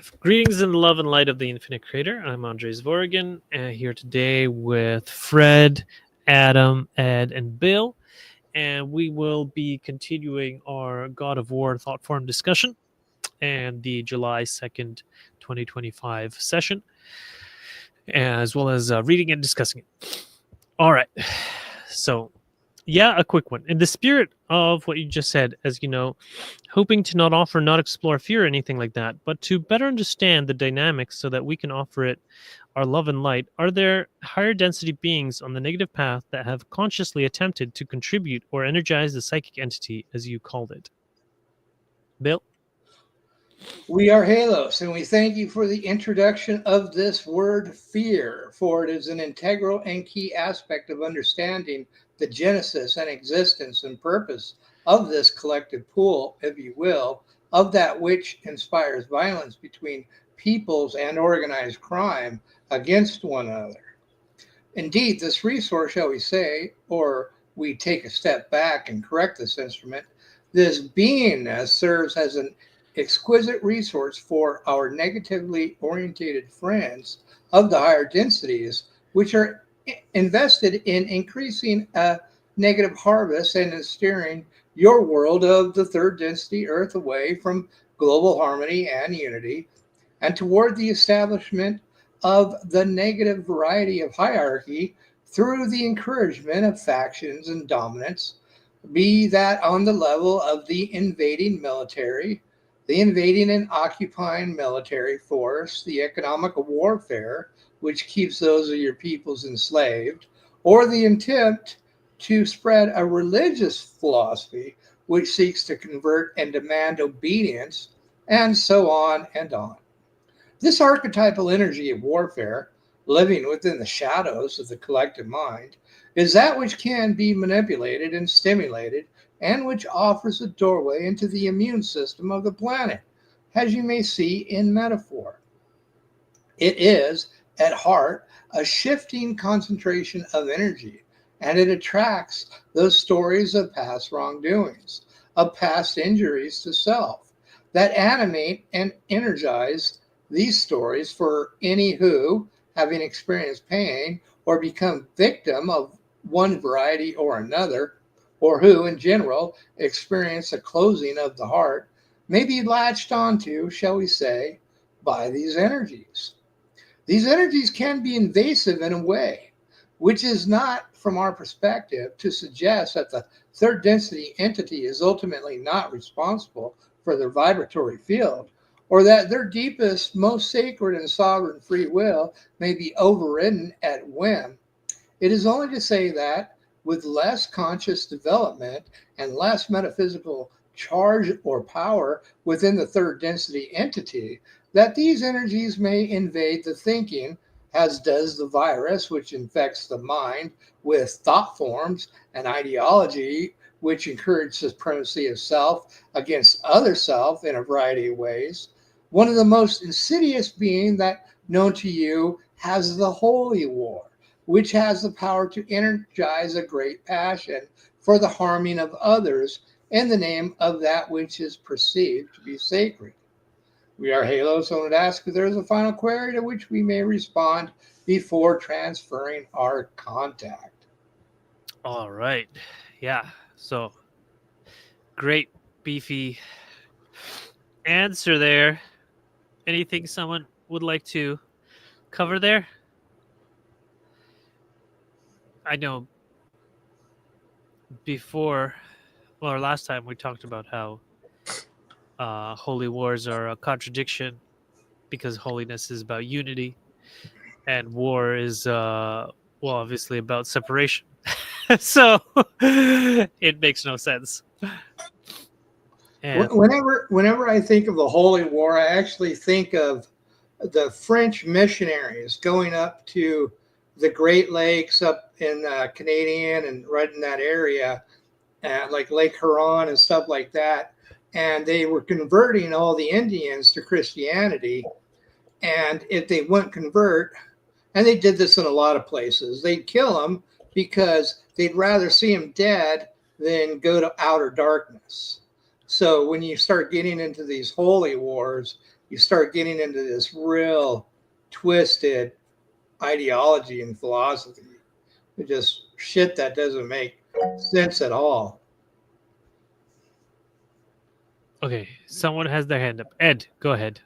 live. Greetings in the love and light of the infinite creator. I'm Andrii Zvorygin, here today with Fred, Adam, Ed, and Bill. And we will be continuing our God of War thought form discussion and the July 2nd, 2025 session, as well as reading and discussing it. All right. So, yeah, a quick one. In the spirit of what you just said, as you know, hoping to not explore fear or anything like that, but to better understand the dynamics so that we can offer it our love and light, are there higher density beings on the negative path that have consciously attempted to contribute or energize the psychic entity, as you called it? Bill? We are Halos, and we thank you for the introduction of this word fear, for it is an integral and key aspect of understanding the genesis and existence and purpose of this collective pool, if you will, of that which inspires violence between peoples and organized crime against one another. Indeed, this resource, shall we say, or we take a step back and correct this instrument, this beingness serves as an exquisite resource for our negatively orientated friends of the higher densities, which are invested in increasing a negative harvest and in steering your world of the third density Earth away from global harmony and unity and toward the establishment of the negative variety of hierarchy through the encouragement of factions and dominance, be that on the level of the invading military, the invading and occupying military force, the economic warfare, which keeps those of your peoples enslaved, or the attempt to spread a religious philosophy which seeks to convert and demand obedience, and so on and on. This archetypal energy of warfare, living within the shadows of the collective mind, is that which can be manipulated and stimulated, and which offers a doorway into the immune system of the planet, as you may see in metaphor. It is, at heart, a shifting concentration of energy, and it attracts those stories of past wrongdoings, of past injuries to self, that animate and energize these stories for any who, having experienced pain or become victim of one variety or another, or who in general experience a closing of the heart, may be latched onto, shall we say, by these energies. These energies can be invasive in a way, which is not, from our perspective, to suggest that the third density entity is ultimately not responsible for their vibratory field, or that their deepest, most sacred and sovereign free will may be overridden at whim. It is only to say that, with less conscious development and less metaphysical charge or power within the third density entity, that these energies may invade the thinking, as does the virus, which infects the mind with thought forms and ideology, which encourage supremacy of self against other self in a variety of ways. One of the most insidious being that known to you has the holy war, which has the power to energize a great passion for the harming of others in the name of that which is perceived to be sacred. We are Halo, so I would ask if there is a final query to which we may respond before transferring our contact. All right. Yeah. So, great, beefy answer there. Anything someone would like to cover there? I know before, or last time, we talked about how holy wars are a contradiction because holiness is about unity and war is, well, obviously about separation. So it makes no sense. And Whenever I think of the Holy War, I actually think of the French missionaries going up to the Great Lakes up in Canadian and right in that area, like Lake Huron and stuff like that. And they were converting all the Indians to Christianity. And if they wouldn't convert, and they did this in a lot of places, they'd kill them because they'd rather see them dead than go to outer darkness. So when you start getting into these holy wars, you start getting into this real twisted ideology and philosophy. It just shit that doesn't make sense at all. Okay, someone has their hand up. Ed, go ahead.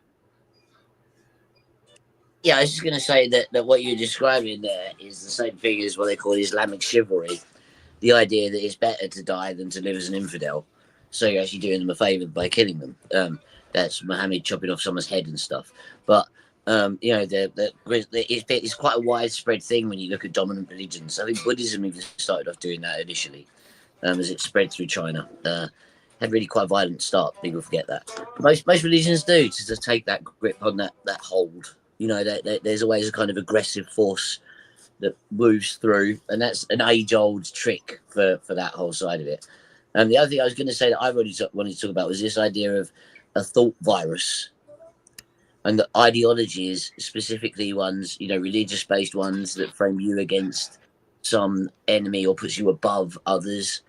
Yeah, I was just going to say that what you're describing there is the same thing as what they call Islamic chivalry. The idea that it's better to die than to live as an infidel. So you're actually doing them a favour by killing them. That's Muhammad chopping off someone's head and stuff. But, it's quite a widespread thing when you look at dominant religions. I think Buddhism even started off doing that initially, as it spread through China. Had really quite a violent start. People forget that. Most religions do, to take that grip on that hold. There's always a kind of aggressive force that moves through, and that's an age-old trick for that whole side of it. And the other thing I was going to say that I really wanted to talk about was this idea of a thought virus, and the ideologies, specifically ones, religious-based ones that frame you against some enemy or puts you above others,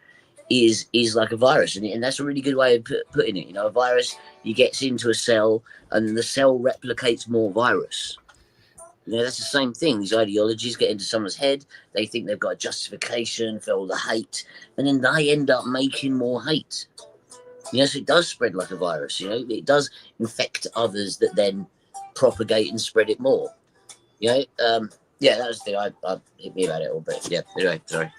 is like a virus, and that's a really good way of putting it. A virus, you gets into a cell, and the cell replicates more virus. That's the same thing. These ideologies get into someone's head. They think they've got a justification for all the hate, and then they end up making more hate. So it does spread like a virus. It does infect others that then propagate and spread it more. Yeah, that was the thing. I hit me about it a little bit. Yeah. Anyway, sorry.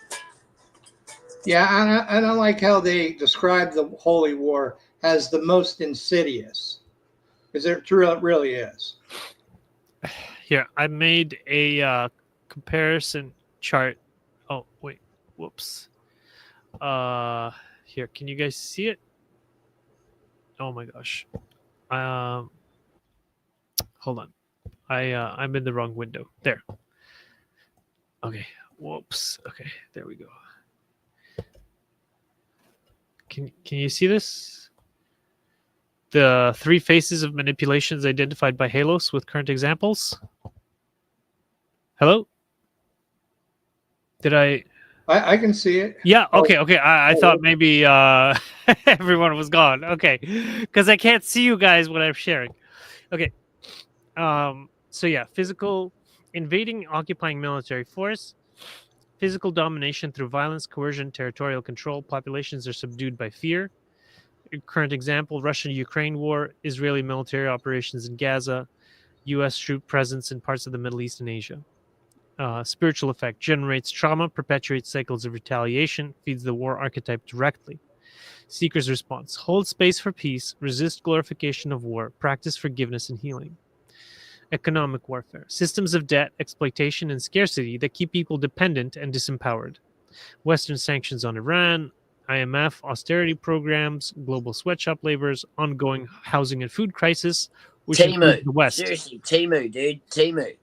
Yeah, and I like how they describe the Holy War as the most insidious, because it really is. Here, I made a comparison chart. Oh, wait. Whoops. Here, can you guys see it? Oh my gosh. Hold on. I'm in the wrong window. There. Okay. Whoops. Okay, there we go. Can you see this? The 3 phases of manipulations identified by Halos with current examples. Hello? Did I I can see it. Yeah, okay. I thought maybe everyone was gone. Okay. Because I can't see you guys when I'm sharing. Okay. So yeah, physical invading, occupying military force, physical domination through violence, coercion, territorial control. Populations are subdued by fear. Current example: Russian-Ukraine war, Israeli military operations in Gaza, U.S. troop presence in parts of the Middle East and Asia. Spiritual effect: generates trauma, perpetuates cycles of retaliation, feeds the war archetype directly. Seeker's response: hold space for peace, resist glorification of war, practice forgiveness and healing. Economic warfare: systems of debt, exploitation, and scarcity that keep people dependent and disempowered. Western sanctions on Iran, IMF austerity programs, global sweatshop labors, ongoing housing and food crisis, which includes the West. Seriously, Timu, dude, Timu.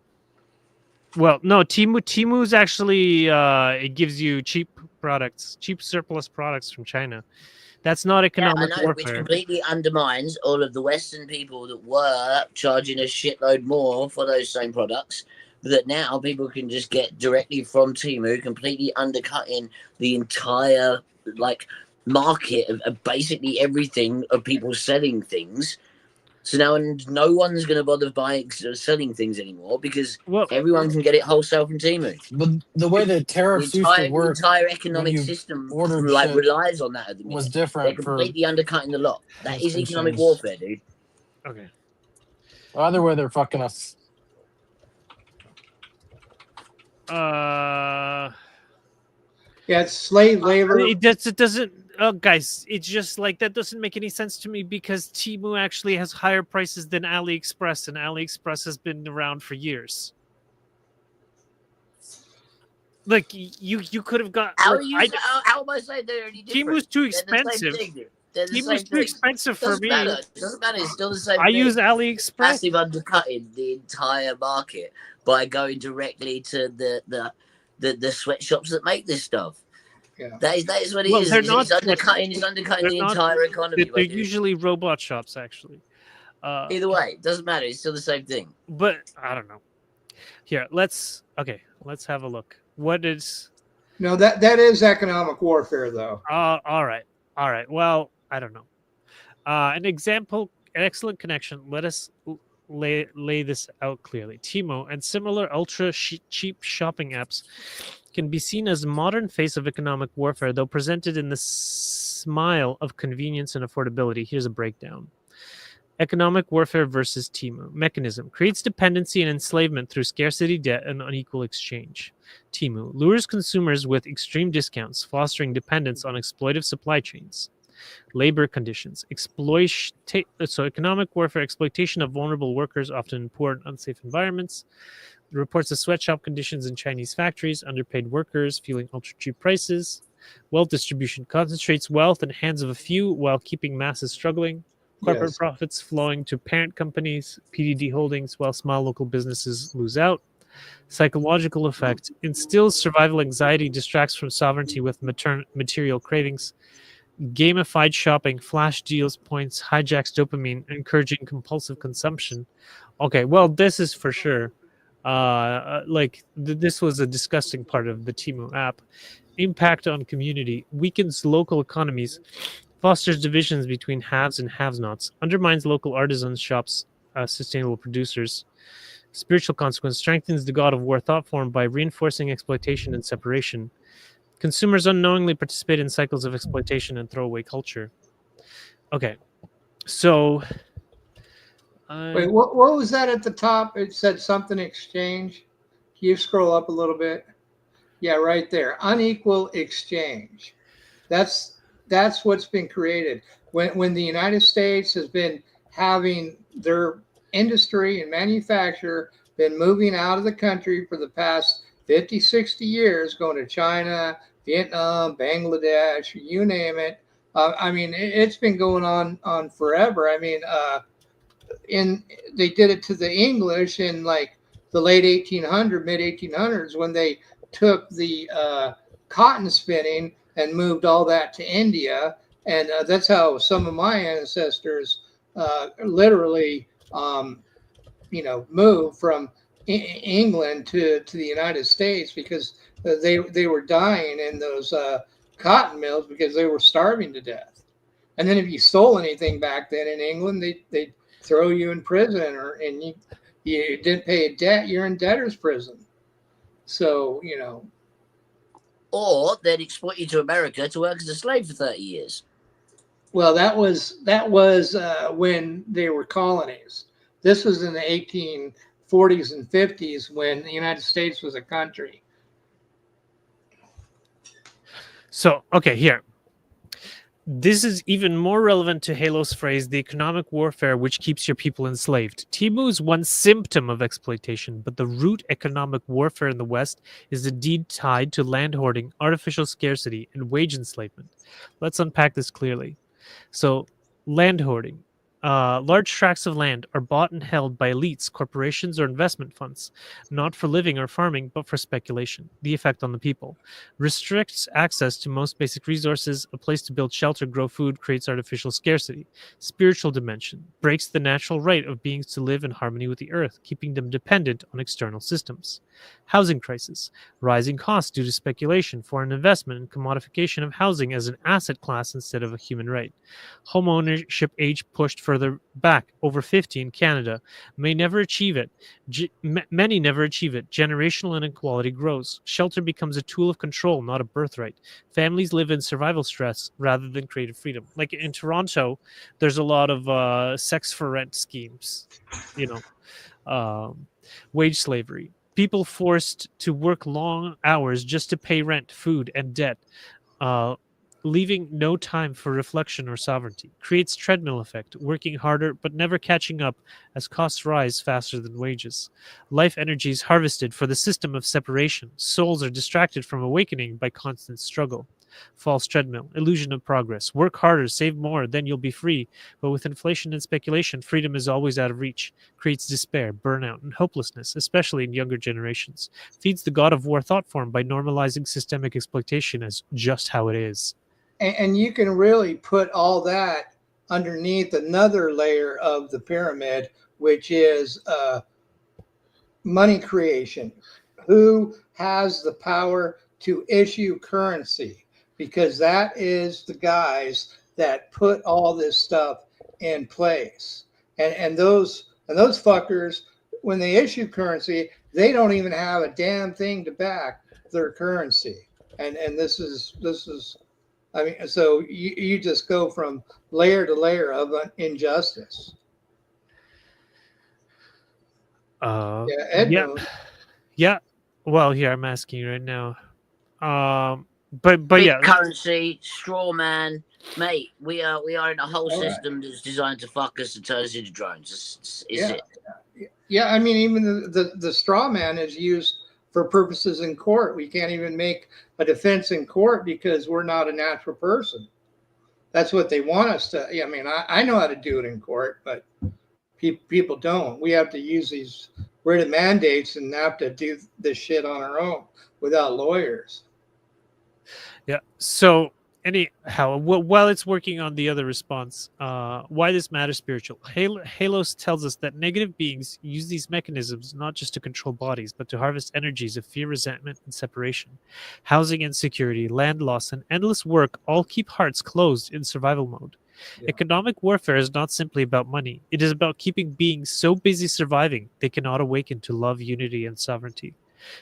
Well, no, Timu's actually it gives you cheap products, cheap surplus products from China. That's not economic warfare. Which completely undermines all of the Western people that were charging a shitload more for those same products, that now people can just get directly from Temu, completely undercutting the entire market of basically everything of people selling things. So now no one's going to bother selling things anymore because everyone can get it wholesale from Temu. But the way that tariffs used to work, the entire economic system relies on that at the minute. Was different. They're completely undercutting the lot. That is economic warfare, dude. Okay. Either way, they're fucking us. Yeah, it's slave labor. It doesn't. Oh, guys, it's just like that doesn't make any sense to me because Temu actually has higher prices than AliExpress, and AliExpress has been around for years. Like you could have got. How am I saying they're any different? Temu's too expensive. Temu's too expensive for me. It doesn't matter. It's still the same. I use AliExpress. Massive undercutting the entire market by going directly to the sweatshops that make this stuff. Yeah. That is what it is. It's undercutting the entire economy. They're usually robot shops, actually. Either way, it doesn't matter. It's still the same thing. But I don't know. Here, let's have a look. What is? No, that is economic warfare, though. All right. Well, I don't know. An example excellent connection. Let us lay this out clearly. Timo and similar ultra cheap shopping apps can be seen as modern face of economic warfare, though presented in the smile of convenience and affordability. Here's a breakdown. Economic warfare versus Timo. Mechanism creates dependency and enslavement through scarcity, debt, and unequal exchange. Timo lures consumers with extreme discounts, fostering dependence on exploitive supply chains. Labor conditions. Economic warfare, exploitation of vulnerable workers, often in poor and unsafe environments. Reports of sweatshop conditions in Chinese factories, underpaid workers, fueling ultra-cheap prices. Wealth distribution concentrates wealth in hands of a few while keeping masses struggling. Corporate profits flowing to parent companies, PDD holdings, while small local businesses lose out. Psychological effect. Instills survival anxiety, distracts from sovereignty with material cravings. Gamified shopping, flash deals, points, hijacks dopamine, encouraging compulsive consumption. Okay, well, this is for sure. This was a disgusting part of the Timo app. Impact on community. Weakens local economies. Fosters divisions between haves and have-nots. Undermines local artisans, shops, sustainable producers. Spiritual consequence. Strengthens the god of war thought form by reinforcing exploitation and separation. Consumers unknowingly participate in cycles of exploitation and throwaway culture. Okay, so... Wait, what was that at the top? It said something exchange. Can you scroll up a little bit? Yeah, right there. Unequal exchange. That's what's been created. When the United States has been having their industry and manufacture been moving out of the country for the past 50, 60 years, going to China, Vietnam, Bangladesh, you name it. I mean, it's been going on forever. I mean, they did it to the English in like the late 1800s, mid 1800s, when they took the cotton spinning and moved all that to India. And that's how some of my ancestors literally, moved from England to the United States, because they were dying in those cotton mills because they were starving to death. And then if you stole anything back then in England, they throw you in prison, and you didn't pay a debt, you're in debtor's prison. So, Or they'd export you to America to work as a slave for 30 years. Well, that was when they were colonies. This was in the 1840s and 50s when the United States was a country. So, okay, here. This is even more relevant to Halo's phrase, the economic warfare which keeps your people enslaved. Temu is one symptom of exploitation, but the root economic warfare in the West is indeed tied to land hoarding, artificial scarcity, and wage enslavement. Let's unpack this clearly. So, land hoarding. Large tracts of land are bought and held by elites, corporations, or investment funds, not for living or farming, but for speculation. The effect on the people. Restricts access to most basic resources. A place to build shelter, grow food, creates artificial scarcity. Spiritual dimension. Breaks the natural right of beings to live in harmony with the earth, keeping them dependent on external systems. Housing crisis. Rising costs due to speculation, foreign investment, and commodification of housing as an asset class instead of a human right. Home ownership age pushed further back, over 50 in Canada. Many never achieve it. Generational inequality grows. Shelter becomes a tool of control, not a birthright. Families live in survival stress rather than creative freedom. Like in Toronto, there's a lot of sex for rent schemes, wage slavery. People forced to work long hours just to pay rent, food, and debt. Leaving no time for reflection or sovereignty. Creates treadmill effect, working harder but never catching up as costs rise faster than wages. Life energy is harvested for the system of separation. Souls are distracted from awakening by constant struggle. False treadmill, illusion of progress. Work harder, save more, then you'll be free. But with inflation and speculation, freedom is always out of reach. Creates despair, burnout, and hopelessness, especially in younger generations. Feeds the god of war thought form by normalizing systemic exploitation as just how it is. And you can really put all that underneath another layer of the pyramid, which is money creation. Who has the power to issue currency? Because that is the guys that put all this stuff in place. and those fuckers, when they issue currency, they don't even have a damn thing to back their currency. And this is I mean, so you just go from layer to layer of injustice. Yeah, Ed Yeah, knows. yeah. Well, here I'm asking you right now. But Big yeah, currency, straw man, mate. We are in a whole All right. system that's designed to fuck us and turn us into drones. Is Yeah. it? Yeah, I mean, even the straw man is used for purposes in court. We can't even make a defense in court because we're not a natural person. That's what they want us to. I mean, I know how to do it in court, but people don't. We have to use these written mandates and have to do this shit on our own without lawyers. yeah. So anyhow, while it's working on the other response, why this matters spiritual. Halos tells us that negative beings use these mechanisms not just to control bodies, but to harvest energies of fear, resentment, and separation. Housing insecurity, land loss, and endless work all keep hearts closed in survival mode. Yeah. Economic warfare is not simply about money. It is about keeping beings so busy surviving they cannot awaken to love, unity, and sovereignty.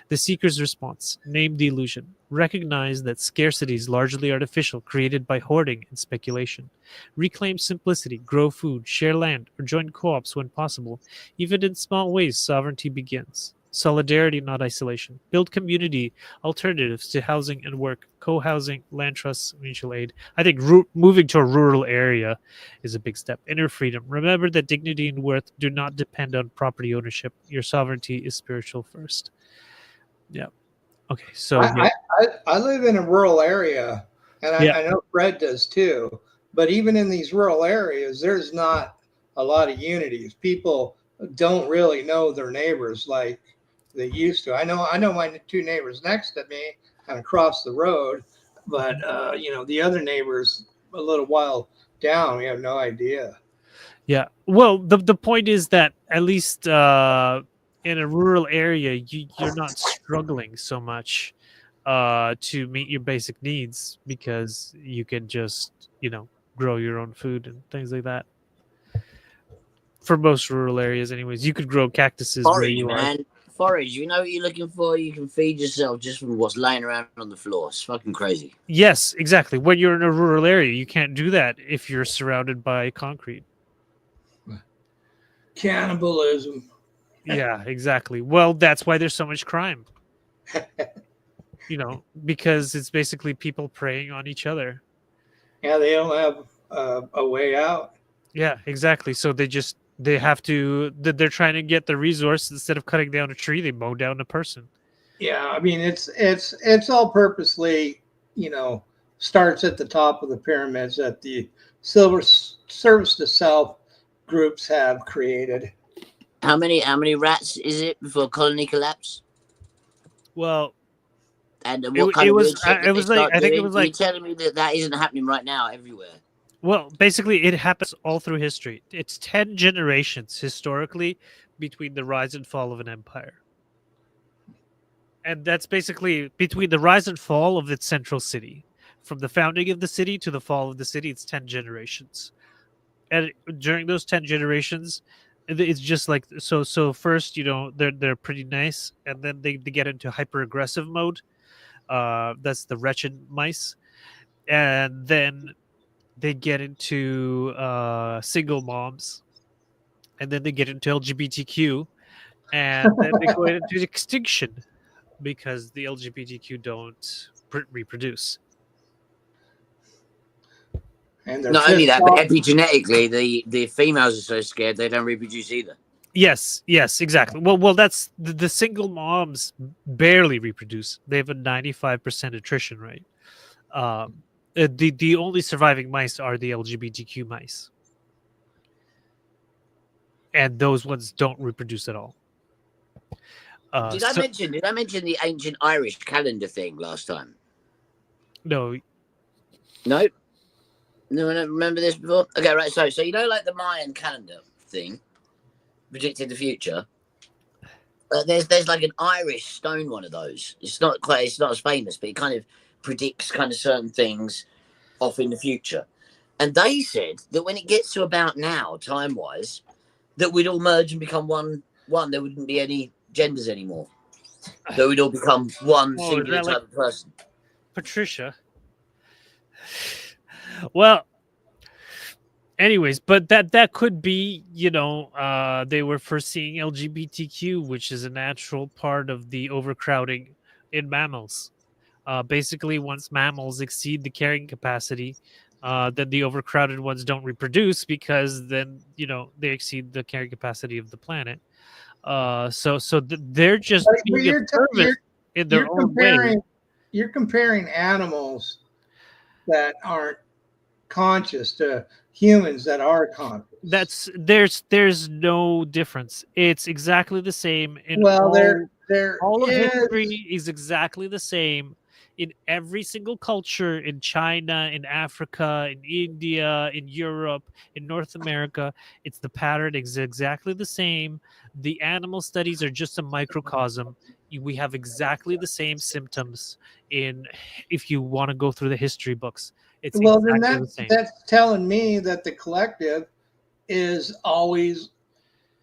The seeker's response: name the illusion. Recognize that scarcity is largely artificial, created by hoarding and speculation. Reclaim simplicity, grow food, share land, or join co-ops when possible. Even in small ways, sovereignty begins. Solidarity, not isolation. Build community alternatives to housing and work. Co-housing, land trusts, mutual aid. I think moving to a rural area is a big step. Inner freedom. Remember that dignity and worth do not depend on property ownership. Your sovereignty is spiritual first. Yeah. Okay. So yeah. I live in a rural area, and Yeah. I know Fred does too. But even in these rural areas, there's not a lot of unities. People don't really know their neighbors like they used to. I know my two neighbors next to me and across the road, but the other neighbors a little while down, we have no idea. Yeah. Well, the point is that at least in a rural area, you're not struggling so much to meet your basic needs because you can just grow your own food and things like that. For most rural areas, anyways, you could grow cactuses where Forage, you are. man. Forage. You know what you're looking for? You can feed yourself just from what's laying around on the floor. It's fucking crazy. Yes, exactly. When you're in a rural area, you can't do that if you're surrounded by concrete. Cannibalism. Yeah, exactly. Well, that's why there's so much crime. Because it's basically people preying on each other. Yeah, they don't have a way out. Yeah, exactly. So they have to. They're trying to get the resource. Instead of cutting down a tree, they mow down a person. Yeah, I mean it's all purposely, starts at the top of the pyramids that the silver service to self groups have created. How many rats is it before colony collapse? Well, and what kind it of was. weird shit It did they was like start I think it doing? was like. You're telling me that isn't happening right now everywhere? Well, basically, it happens all through history. It's 10 generations historically between the rise and fall of an empire. And that's basically between the rise and fall of its central city. From the founding of the city to the fall of the city, it's 10 generations. And during those 10 generations, it's just like so first, they're pretty nice, and then they get into hyper aggressive mode. That's the wretched mice. And then they get into single moms, and then they get into LGBTQ, and then they go into extinction because the LGBTQ don't reproduce. And they're Not only that, off. but epigenetically, the females are so scared they don't reproduce either. Yes, exactly. Well, that's the single moms barely reproduce. They have a 95% attrition rate. The only surviving mice are the LGBTQ mice, and those ones don't reproduce at all. Did I mention the ancient Irish calendar thing last time? No. No, no one remember this before. Okay, right. So like the Mayan calendar thing predicted the future. There's like an Irish stone one of those. It's not as famous, but it kind of predicts kind of certain things off in the future. And they said that when it gets to about now, time-wise, that we'd all merge and become one. There wouldn't be any genders anymore. That we'd all become one singular type of person. Patricia. Well, anyways, but that could be, they were foreseeing LGBTQ, which is a natural part of the overcrowding in mammals. Basically, once mammals exceed the carrying capacity, then the overcrowded ones don't reproduce because then they exceed the carrying capacity of the planet. They're just being a service in their own way. You're comparing animals that aren't conscious to humans that are conscious. There's no difference. It's exactly the same in all of history is exactly the same in every single culture, in China, in Africa, in India, in Europe, in North America. It's the pattern is exactly the same. The animal studies are just a microcosm. We have exactly the same symptoms if you want to go through the history books. It's well, exactly then the same. That's telling me that the collective is always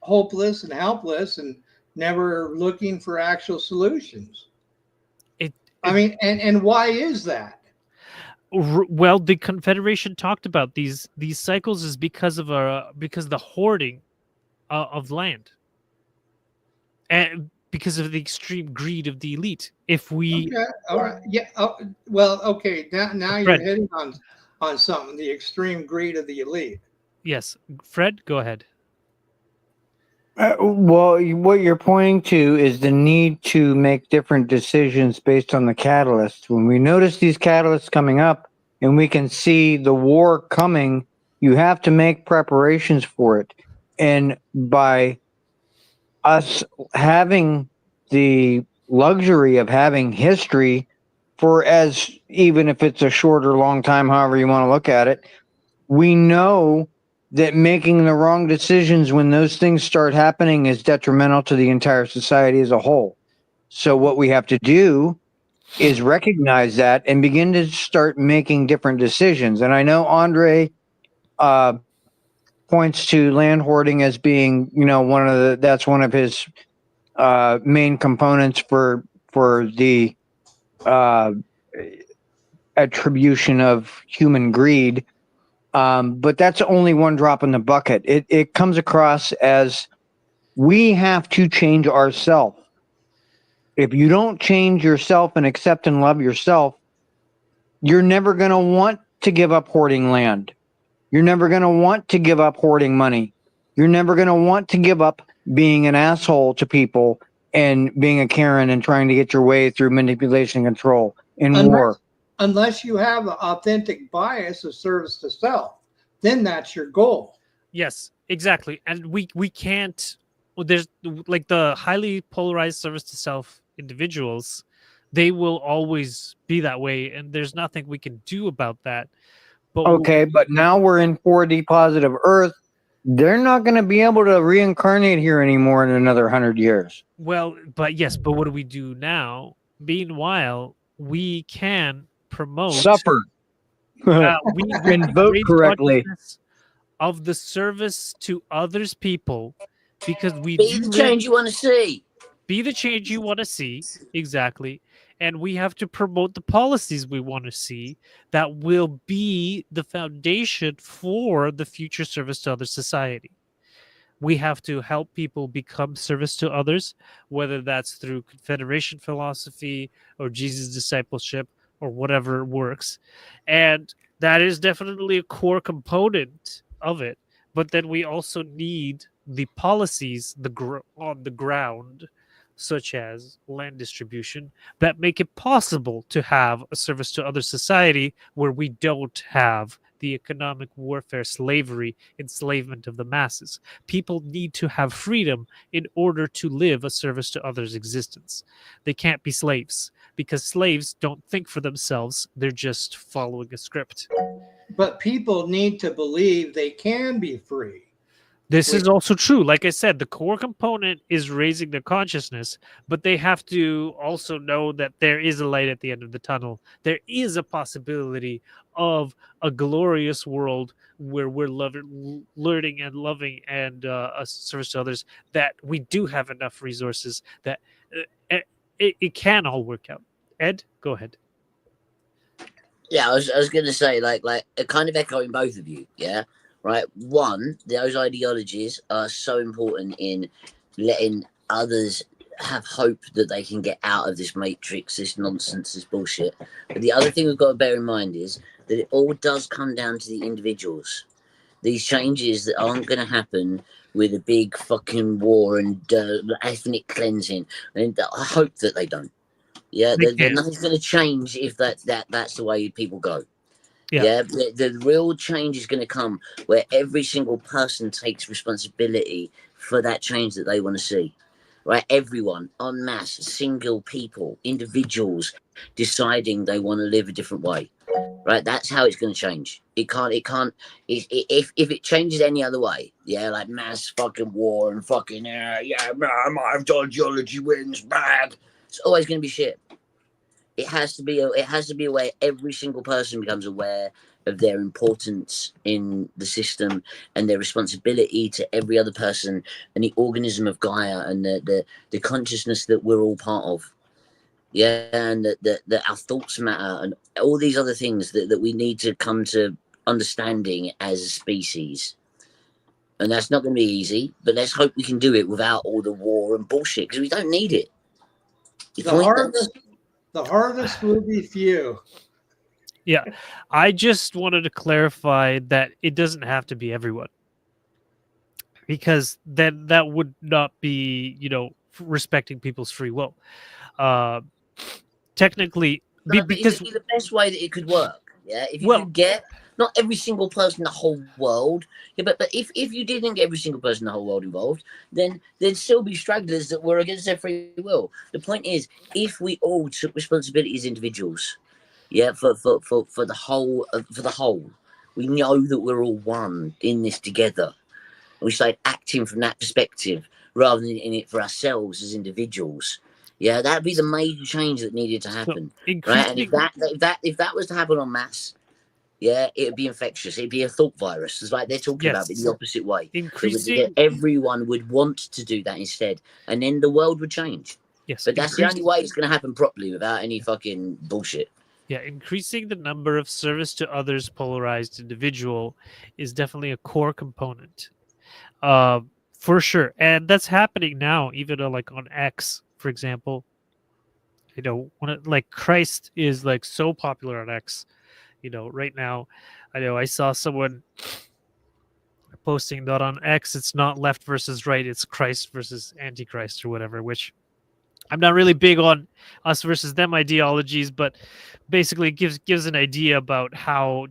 hopeless and helpless and never looking for actual solutions. And why is that? Well, the Confederation talked about these cycles is because of the hoarding of land, and because of the extreme greed of the elite. If we all right, yeah, well, okay, now you're hitting on something, the extreme greed of the elite. Yes, Fred, go ahead. Well, what you're pointing to is the need to make different decisions based on the catalysts. When we notice these catalysts coming up and we can see the war coming, you have to make preparations for it. And by us having the luxury of having history for even if it's a short or long time, however you want to look at it, we know that making the wrong decisions when those things start happening is detrimental to the entire society as a whole. So what we have to do is recognize that and begin to start making different decisions. And I know Andrii points to land hoarding as being, that's one of his main components for the attribution of human greed. But that's only one drop in the bucket. It comes across as we have to change ourselves. If you don't change yourself and accept and love yourself, you're never going to want to give up hoarding land. You're never going to want to give up hoarding money. You're never going to want to give up being an asshole to people and being a Karen and trying to get your way through manipulation and control and war. Unless you have an authentic bias of service to self, then that's your goal. Yes, exactly. And we can't, there's like the highly polarized service to self individuals, they will always be that way. And there's nothing we can do about that. But but now we're in 4D positive Earth. They're not going to be able to reincarnate here anymore in another 100 years. Well, but what do we do now? Meanwhile, we can promote suffer. we can vote correctly of the service to others people, because we be the change you want to see. Be the change you want to see, exactly. And we have to promote the policies we want to see that will be the foundation for the future service to other society. We have to help people become service to others, whether that's through Confederation philosophy or Jesus discipleship or whatever works. And that is definitely a core component of it. But then we also need the policies on the ground, such as land distribution, that make it possible to have a service to other society where we don't have the economic warfare, slavery, enslavement of the masses. People need to have freedom in order to live a service to others' existence. They can't be slaves, because slaves don't think for themselves. They're just following a script. But people need to believe they can be free. This is also true. Like I said, the core component is raising their consciousness, but they have to also know that there is a light at the end of the tunnel. There is a possibility of a glorious world where we're learning and loving and a service to others, that we do have enough resources that it can all work out. Ed, go ahead. Yeah, I was going to say, like kind of echoing both of you. Yeah, right. One, those ideologies are so important in letting others have hope that they can get out of this matrix, this nonsense, this bullshit. But the other thing we've got to bear in mind is that it all does come down to the individuals. These changes that aren't going to happen with a big fucking war and ethnic cleansing, and I hope that they don't. Yeah, nothing's going to change if that's the way people go. Yeah, the real change is going to come where every single person takes responsibility for that change that they want to see. Right, everyone en masse, single people, individuals deciding they want to live a different way. Right, that's how it's going to change. It can't. If it changes any other way, yeah, like mass fucking war and fucking my ideology wins bad. It's always going to be shit. It has to be a way every single person becomes aware of their importance in the system and their responsibility to every other person and the organism of Gaia and the consciousness that we're all part of. Yeah, and that our thoughts matter and all these other things that we need to come to understanding as a species. And that's not going to be easy, but let's hope we can do it without all the war and bullshit, because we don't need it. The harvest will be few. Yeah, I just wanted to clarify that it doesn't have to be everyone, because then that would not be, respecting people's free will. Technically, because the best way that it could work, yeah, if you could get not every single person in the whole world, yeah, but if you didn't get every single person in the whole world involved, then there'd still be stragglers that were against their free will. The point is, if we all took responsibility as individuals, yeah, for the whole, we know that we're all one in this together. And we started acting from that perspective rather than in it for ourselves as individuals. Yeah, that'd be the major change that needed to happen, right? And if that was to happen en masse, yeah, it'd be infectious. It'd be a thought virus. It's like they're talking about it the opposite way. Everyone would want to do that instead, and then the world would change. Yes, but that's the only way it's going to happen properly without any fucking bullshit. Yeah, increasing the number of service to others polarized individual is definitely a core component. For sure. And that's happening now, even like on X, for example. When Christ is like so popular on X, right now. I know I saw someone posting that on X, it's not left versus right, it's Christ versus Antichrist or whatever, which I'm not really big on us versus them ideologies, but basically gives an idea about how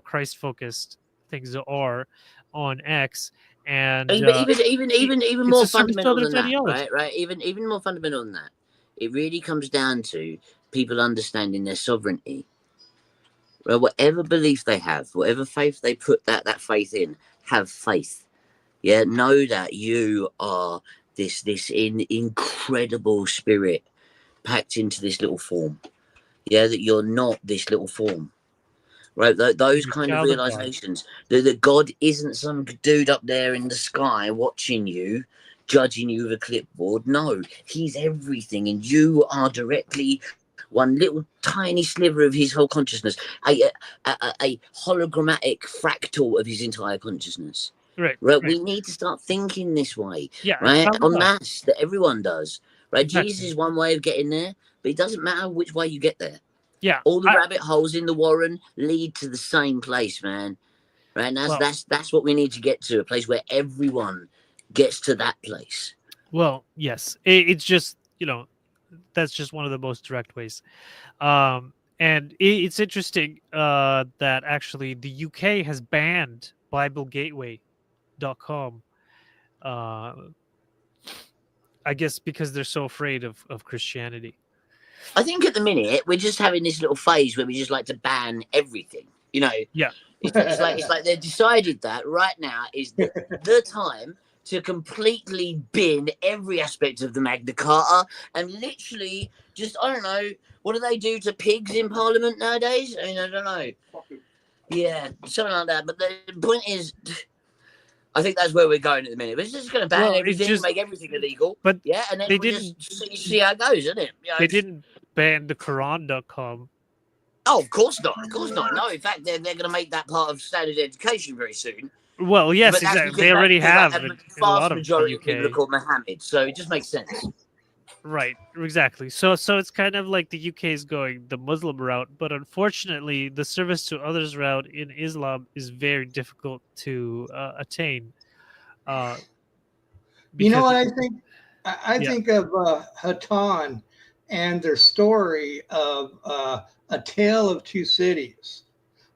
Christ focused things are on X. And even more fundamental than that, right? Even more fundamental than that. It really comes down to people understanding their sovereignty. Well, whatever belief they have, whatever faith they put that faith in, have faith. Yeah, know that you are this incredible spirit packed into this little form. Yeah, that you're not this little form. Right, those kind of realizations that God isn't some dude up there in the sky watching you, judging you with a clipboard. No, he's everything, and you are directly one little tiny sliver of his whole consciousness, a hologrammatic fractal of his entire consciousness. Right. We need to start thinking this way. Yeah. Right. En masse, that everyone does. Right. Exactly. Jesus is one way of getting there, but it doesn't matter which way you get there. Yeah. All the rabbit holes in the Warren lead to the same place, man. Right. And that's what we need to get to, a place where everyone gets to that place. Well, yes. It's just, that's just one of the most direct ways. And it's interesting that actually the UK has banned BibleGateway.com. I guess because they're so afraid of Christianity. I think at the minute we're just having this little phase where we just like to ban everything. You know, Yeah. It's like they've decided that right now is the time to completely bin every aspect of the Magna Carta and literally just, I don't know, what do they do to pigs in Parliament nowadays? I mean, I don't know. Yeah, something like that. But the point is, I think that's where we're going at the minute. We're just going to ban everything, make everything illegal. But yeah, and then they we'll didn't just see how it goes, isn't it? You know, they didn't ban the Quran.com. Oh, of course not. Of course not. No, in fact, they're going to make that part of standard education very soon. Well, yes, But that's exactly. They already have like, in a a lot vast of majority the of people are UK. called Mohammed, so it just makes sense. Right, exactly. So it's kind of like the UK is going the Muslim route, but unfortunately, the service to others route in Islam is very difficult to attain. You know Because what I think? I Yeah. think of Hatan and their story of A Tale of Two Cities.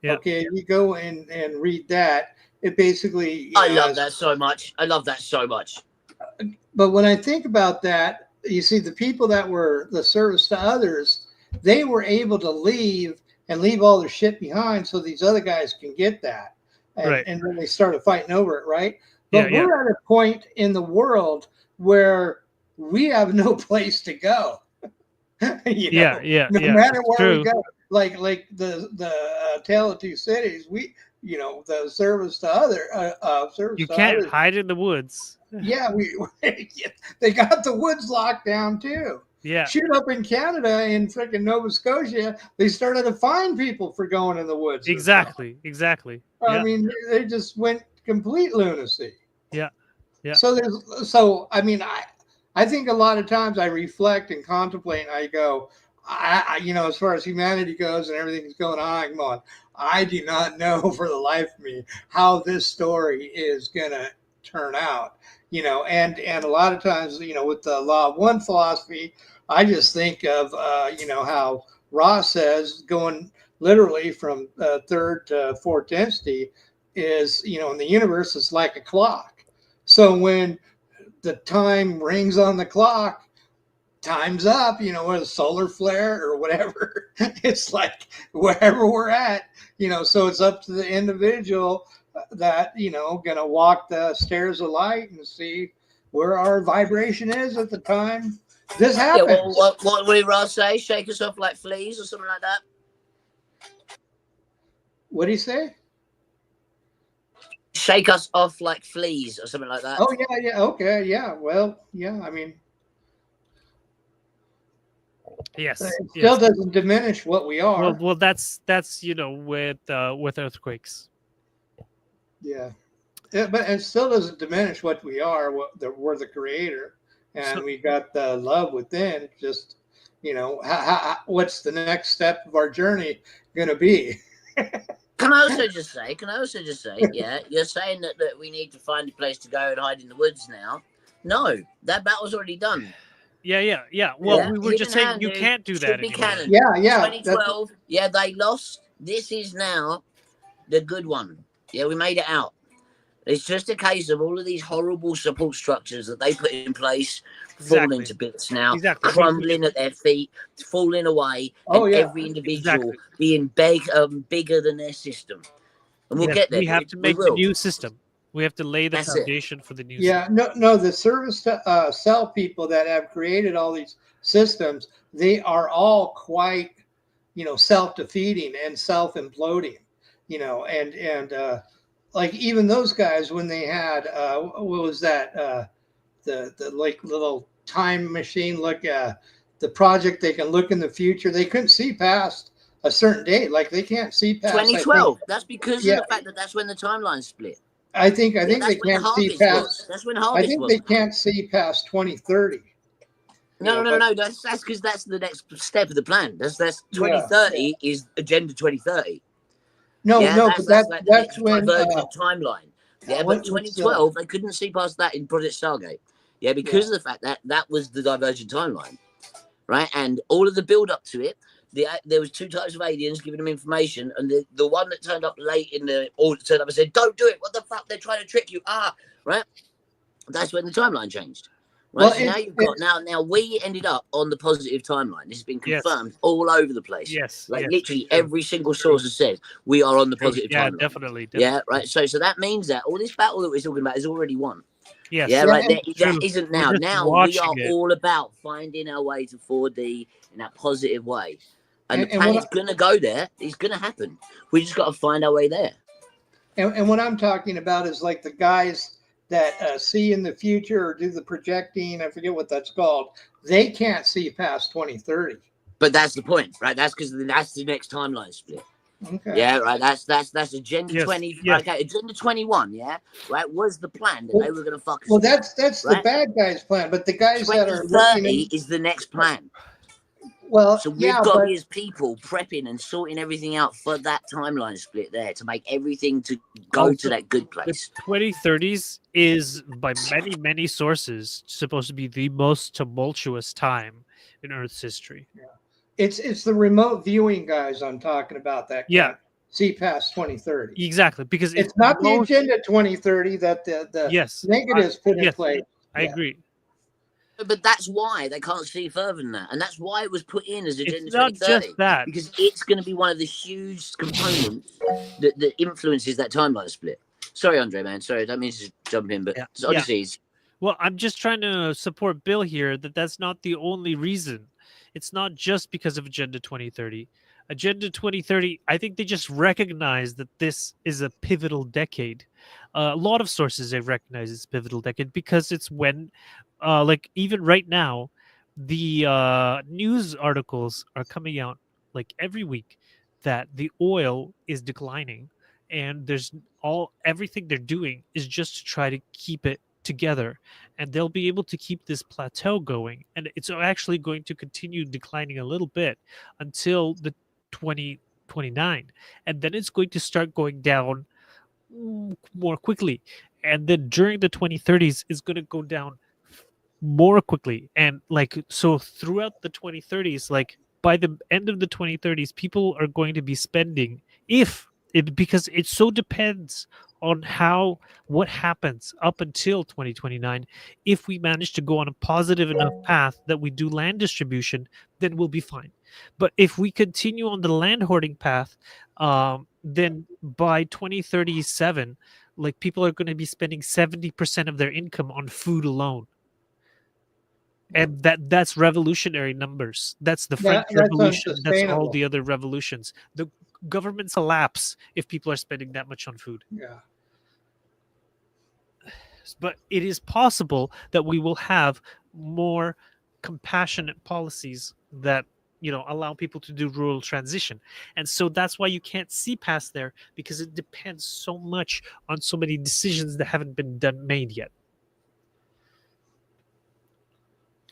Yeah. Okay, you go and read that. It basically, I love that so much. I love that so much. But when I think about that, you see, the people that were the service to others, they were able to leave and leave all their shit behind so these other guys can get that. Right. And then they started fighting over it, right? Yeah, But we're at a point in the world where we have no place to go. Yeah, no matter it's where true. we go, like the Tale of Two Cities, the service to service You to can't others. hide in the woods. Yeah, they got the woods locked down too. Yeah. Shoot, up in Canada, in freaking Nova Scotia, they started to fine people for going in the woods. Exactly. I mean, they just went complete lunacy. Yeah. So I mean, I think a lot of times I reflect and contemplate, and I go, as far as humanity goes and everything's going on, I'm going, I do not know for the life of me how this story is gonna turn out. And a lot of times, with the law of one philosophy, I just think of how Ross says going literally from third to fourth density is, in the universe, it's like a clock. So when the time rings on the clock, time's up, with a solar flare or whatever. It's like wherever we're at, so it's up to the individual that, gonna walk the stairs of light and see where our vibration is at the time this happens. Yeah, what did Ross say? Shake us off like fleas or something like that? What do you say? Shake us off like fleas or something like that. Oh, yeah, okay, yeah. Well, yeah, I mean, yes, it still doesn't diminish what we are. Well, that's with earthquakes. Yeah, but it still doesn't diminish what we are. We're the creator, and we got the love within. Just what's the next step of our journey going to be? Can I also just say, yeah, you're saying that we need to find a place to go and hide in the woods now. No, that battle's already done. Yeah. Well, we were just saying you can't do that anymore. Canon. Yeah. 2012, they lost. This is now the good one. Yeah, we made it out. It's just a case of all of these horrible support structures that they put in place falling to bits now, crumbling at their feet, falling away, and every individual being bigger than their system. And we'll get there. We have to make the new system. We have to lay the foundation for the new system. No, the service to cell people that have created all these systems, they are all quite, self-defeating and self-imploding, and like even those guys, when they had what was that the like little time machine the project, they can look in the future, they couldn't see past a certain date, like they can't see past 2012. That's because of the fact that that's when the timeline split. I think they can't see past. That's when Harvest. I think they can't see past 2030. No. That's because that's the next step of the plan. That's 2030 is Agenda 2030. No, but that's when timeline. Yeah, but 2012 they couldn't see past that in Project Stargate. Yeah, because of the fact that that was the divergent timeline, right? And all of the build up to it, there was two types of aliens giving them information, and the one that turned up late in the order turned up and said, "Don't do it. What the fuck? They're trying to trick you." Right? That's when the timeline changed. Right, Well, so now you've got now we ended up on the positive timeline. This has been confirmed all over the place. Yes, like yes, literally true. every single source has said we are on the positive Yeah, timeline. definitely. Yeah, right. So that means that all this battle that we're talking about is already won. Yes. Yeah, right. That True. isn't We're now. just Now we watching are it. all about finding our way to 4D in that positive way, and the And planet's gonna go there. It's gonna happen. We just got to find our way there. And what I'm talking about is like the guys that see in the future or do the projecting. I forget what that's called. They can't see past 2030. But that's the point, right? That's because that's the next timeline split. Okay. Yeah, right. That's Agenda Yes, 20. yes. Okay, Agenda 21. Yeah, right. Was the plan that they were going to fuck us? Well, with, that's right? the bad guys' plan, but the guys that are looking 2030 is the next plan. well, So we've yeah, got to but be as people prepping and sorting everything out for that timeline split there to make everything to go to that good place. The 2030s is, by many sources, supposed to be the most tumultuous time in Earth's history. it's the remote viewing guys I'm talking about that can't see past 2030. Exactly, because It's not the Agenda 2030 that the negatives put in place. I agree. But that's why they can't see further than that, and that's why it was put in as Agenda It's not 2030. just that, because it's going to be one of the huge components that influences that timeline split. Sorry, Andre, man. Sorry, I don't mean to jump in, but Odysseys. Well, I'm just trying to support Bill here that that's not the only reason. It's not just because of Agenda 2030. Agenda 2030, I think they just recognize that this is a pivotal decade. A lot of sources have recognized it's a pivotal decade because it's when, like even right now, the news articles are coming out like every week that the oil is declining, and everything they're doing is just to try to keep it together, and they'll be able to keep this plateau going, and it's actually going to continue declining a little bit until the 2029, and then it's going to start going down more quickly, and then during the 2030s it's going to go down more quickly, and like so throughout the 2030s, like by the end of the 2030s, people are going to be spending, because it so depends on what happens up until 2029. If we manage to go on a positive enough path that we do land distribution, then we'll be fine. But if we continue on the land hoarding path, then by 2037, like people are going to be spending 70% of their income on food alone, and that's revolutionary numbers. That's the French Revolution. That's all the other revolutions. The governments collapse if people are spending that much on food. Yeah. But it is possible that we will have more compassionate policies that allow people to do rural transition, and so that's why you can't see past there, because it depends so much on so many decisions that haven't been made yet.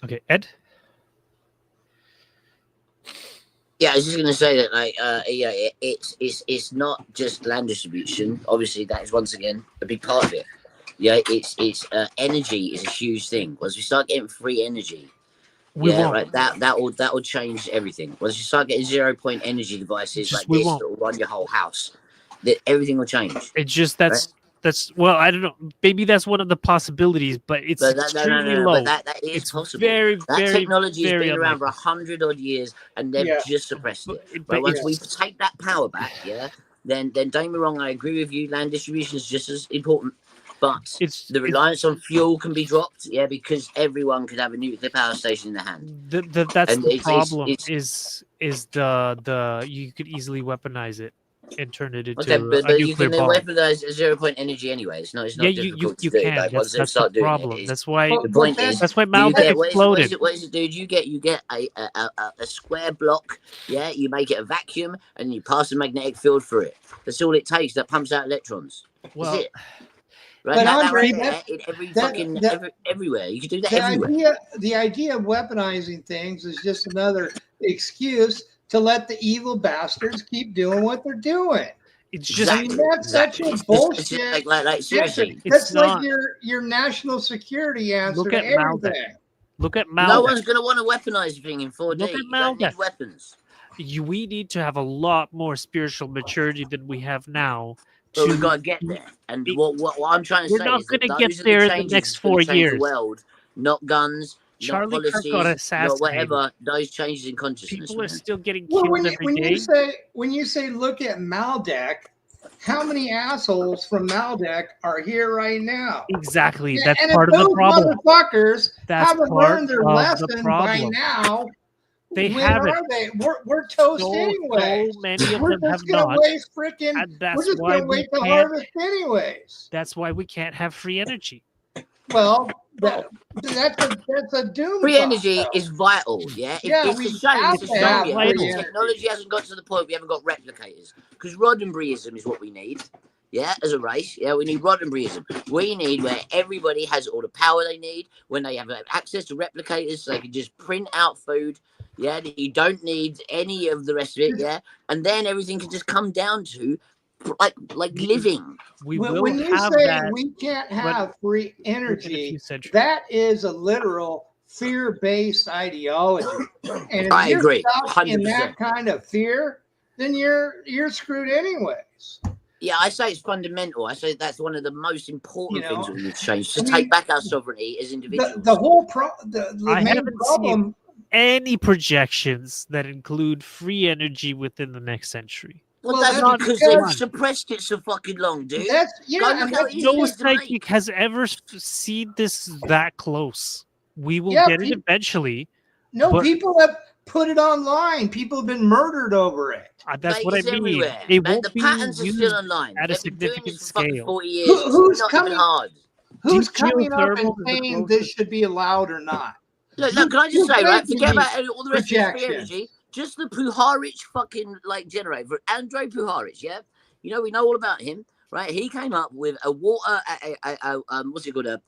Okay, Ed. Yeah, I was just going to say that, like, it's not just land distribution. Obviously, that is once again a big part of it. Yeah, it's energy is a huge thing. Once we start getting free energy, right, that will change everything. Once you start getting 0-point energy devices like this that will run your whole house, that everything will change. It's just that's well, I don't know. Maybe that's one of the possibilities, but it's extremely low. But that is it's possible. Very, that very, technology has been around for unlikely. 100 odd years, and they've just suppressed it. But once we take that power back, then don't get me wrong. I agree with you. Land distribution is just as important, but the reliance on fuel can be dropped. Yeah, because everyone could have a nuclear power station in their hand. That's the problem. Is the you could easily weaponize it and turn it into but a you can nuclear bomb. weaponize 0-point energy anyway. It's not difficult to do. Can. Like, once they that's start the doing problem. it, that's why the point is that's why Mao exploded. What is it, dude? You get a square block. Yeah, you make it a vacuum and you pass a magnetic field through it. That's all it takes. That pumps out electrons. Well, that's it. Right, but that Andrii, everywhere. You can do that everywhere. The idea of weaponizing things is just another excuse to let the evil bastards keep doing what they're doing. It's just that's such a bullshit. Like seriously, that's like your national security answer to everything. Look at Mao. No one's going to want to weaponize a thing in 4D. Look at Mao. You need weapons. We need to have a lot more spiritual maturity than we have now. But we've got to get there. And what I'm trying to say is we're not going to get there in the next 4 years. The world not guns, Charlie not Kirk policies, got not assassinated. whatever. Those changes in consciousness. People are still getting Well, killed every day. when you say look at Maldek, how many assholes from Maldek are here right now? Exactly. Yeah, That's and part if of the those problem. motherfuckers That's haven't part learned their of the lesson by problem. now, They when haven't. are they? We're toast So anyway. many of We're them have just gonna not. waste freaking. And We're that's just why gonna we wait to can't. harvest anyways. That's why we can't have free energy. Well, that's a doom. Free thought, energy though. is vital, yeah. Yeah, it's we a shame. have It's a to shame, have yeah, free that energy. technology hasn't got to the point we haven't got replicators. Because Roddenberryism is what we need, yeah, as a race. Yeah, we need Roddenberryism. We need where everybody has all the power they need, when they have access to replicators, so they can just print out food. Yeah, that you don't need any of the rest of it. Yeah, and then everything can just come down to like living. When you have say that we can't have free within a energy, few centuries. that is a literal fear-based ideology. And if I you're agree, stuck in 100%. that kind of fear, then you're screwed anyways. Yeah, I say it's fundamental. I say that's one of the most important You know, things we need to change, to I mean, take back our sovereignty as individuals. the whole the I main haven't problem. Any projections that include free energy within the next century. Well, Well, that's that's because because- they've suppressed it so fucking long, dude. That's Go yeah, look and how that's easy No it is to make. psychic has ever seen this that close. We will Yeah, get it eventually. no, but- people have put it online. People have been murdered over it. That's Mate, what I it's mean. everywhere. It Mate, won't the be patterns are used still online. at a They've been doing significant this for fucking scale. 40 years. Who's it's not coming- even hard. Who's Deep coming up and geothermal is the saying closest. this should be allowed or not? Look, can I just You're say, right? making Forget these about all the rest of this free projections. energy. Just the Puharich fucking generator, Andrii Puharich, yeah. You know, we know all about him, right? He came up with a water, what's it called, the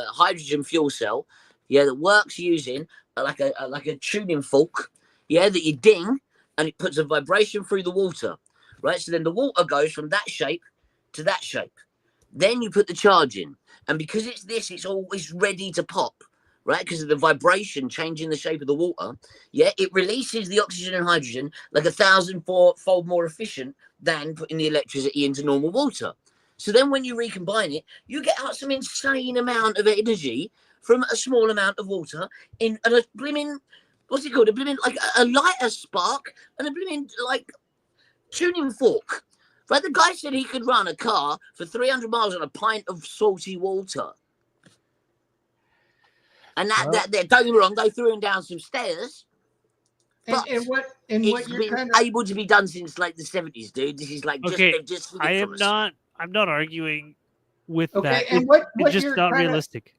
hydrogen fuel cell, yeah, that works using like a tuning fork, yeah, that you ding, and it puts a vibration through the water, right? So then the water goes from that shape to that shape. Then you put the charge in, and because it's always ready to pop. Right, because of the vibration changing the shape of the water, yeah, it releases the oxygen and hydrogen like 1,000-fold more efficient than putting the electricity into normal water. So then when you recombine it, you get out some insane amount of energy from a small amount of water in a blimmin', what's it called? A blimmin', like a lighter spark and a blimmin', like, tuning fork. Right, the guy said he could run a car for 300 miles on a pint of salty water. And that don't get me wrong, they threw him down some stairs. But And what it's you're been kind of able to be done since like the 70s, dude. This is like Okay, just I am not. I'm not arguing with okay, that. and what It's just you're not kind of realistic.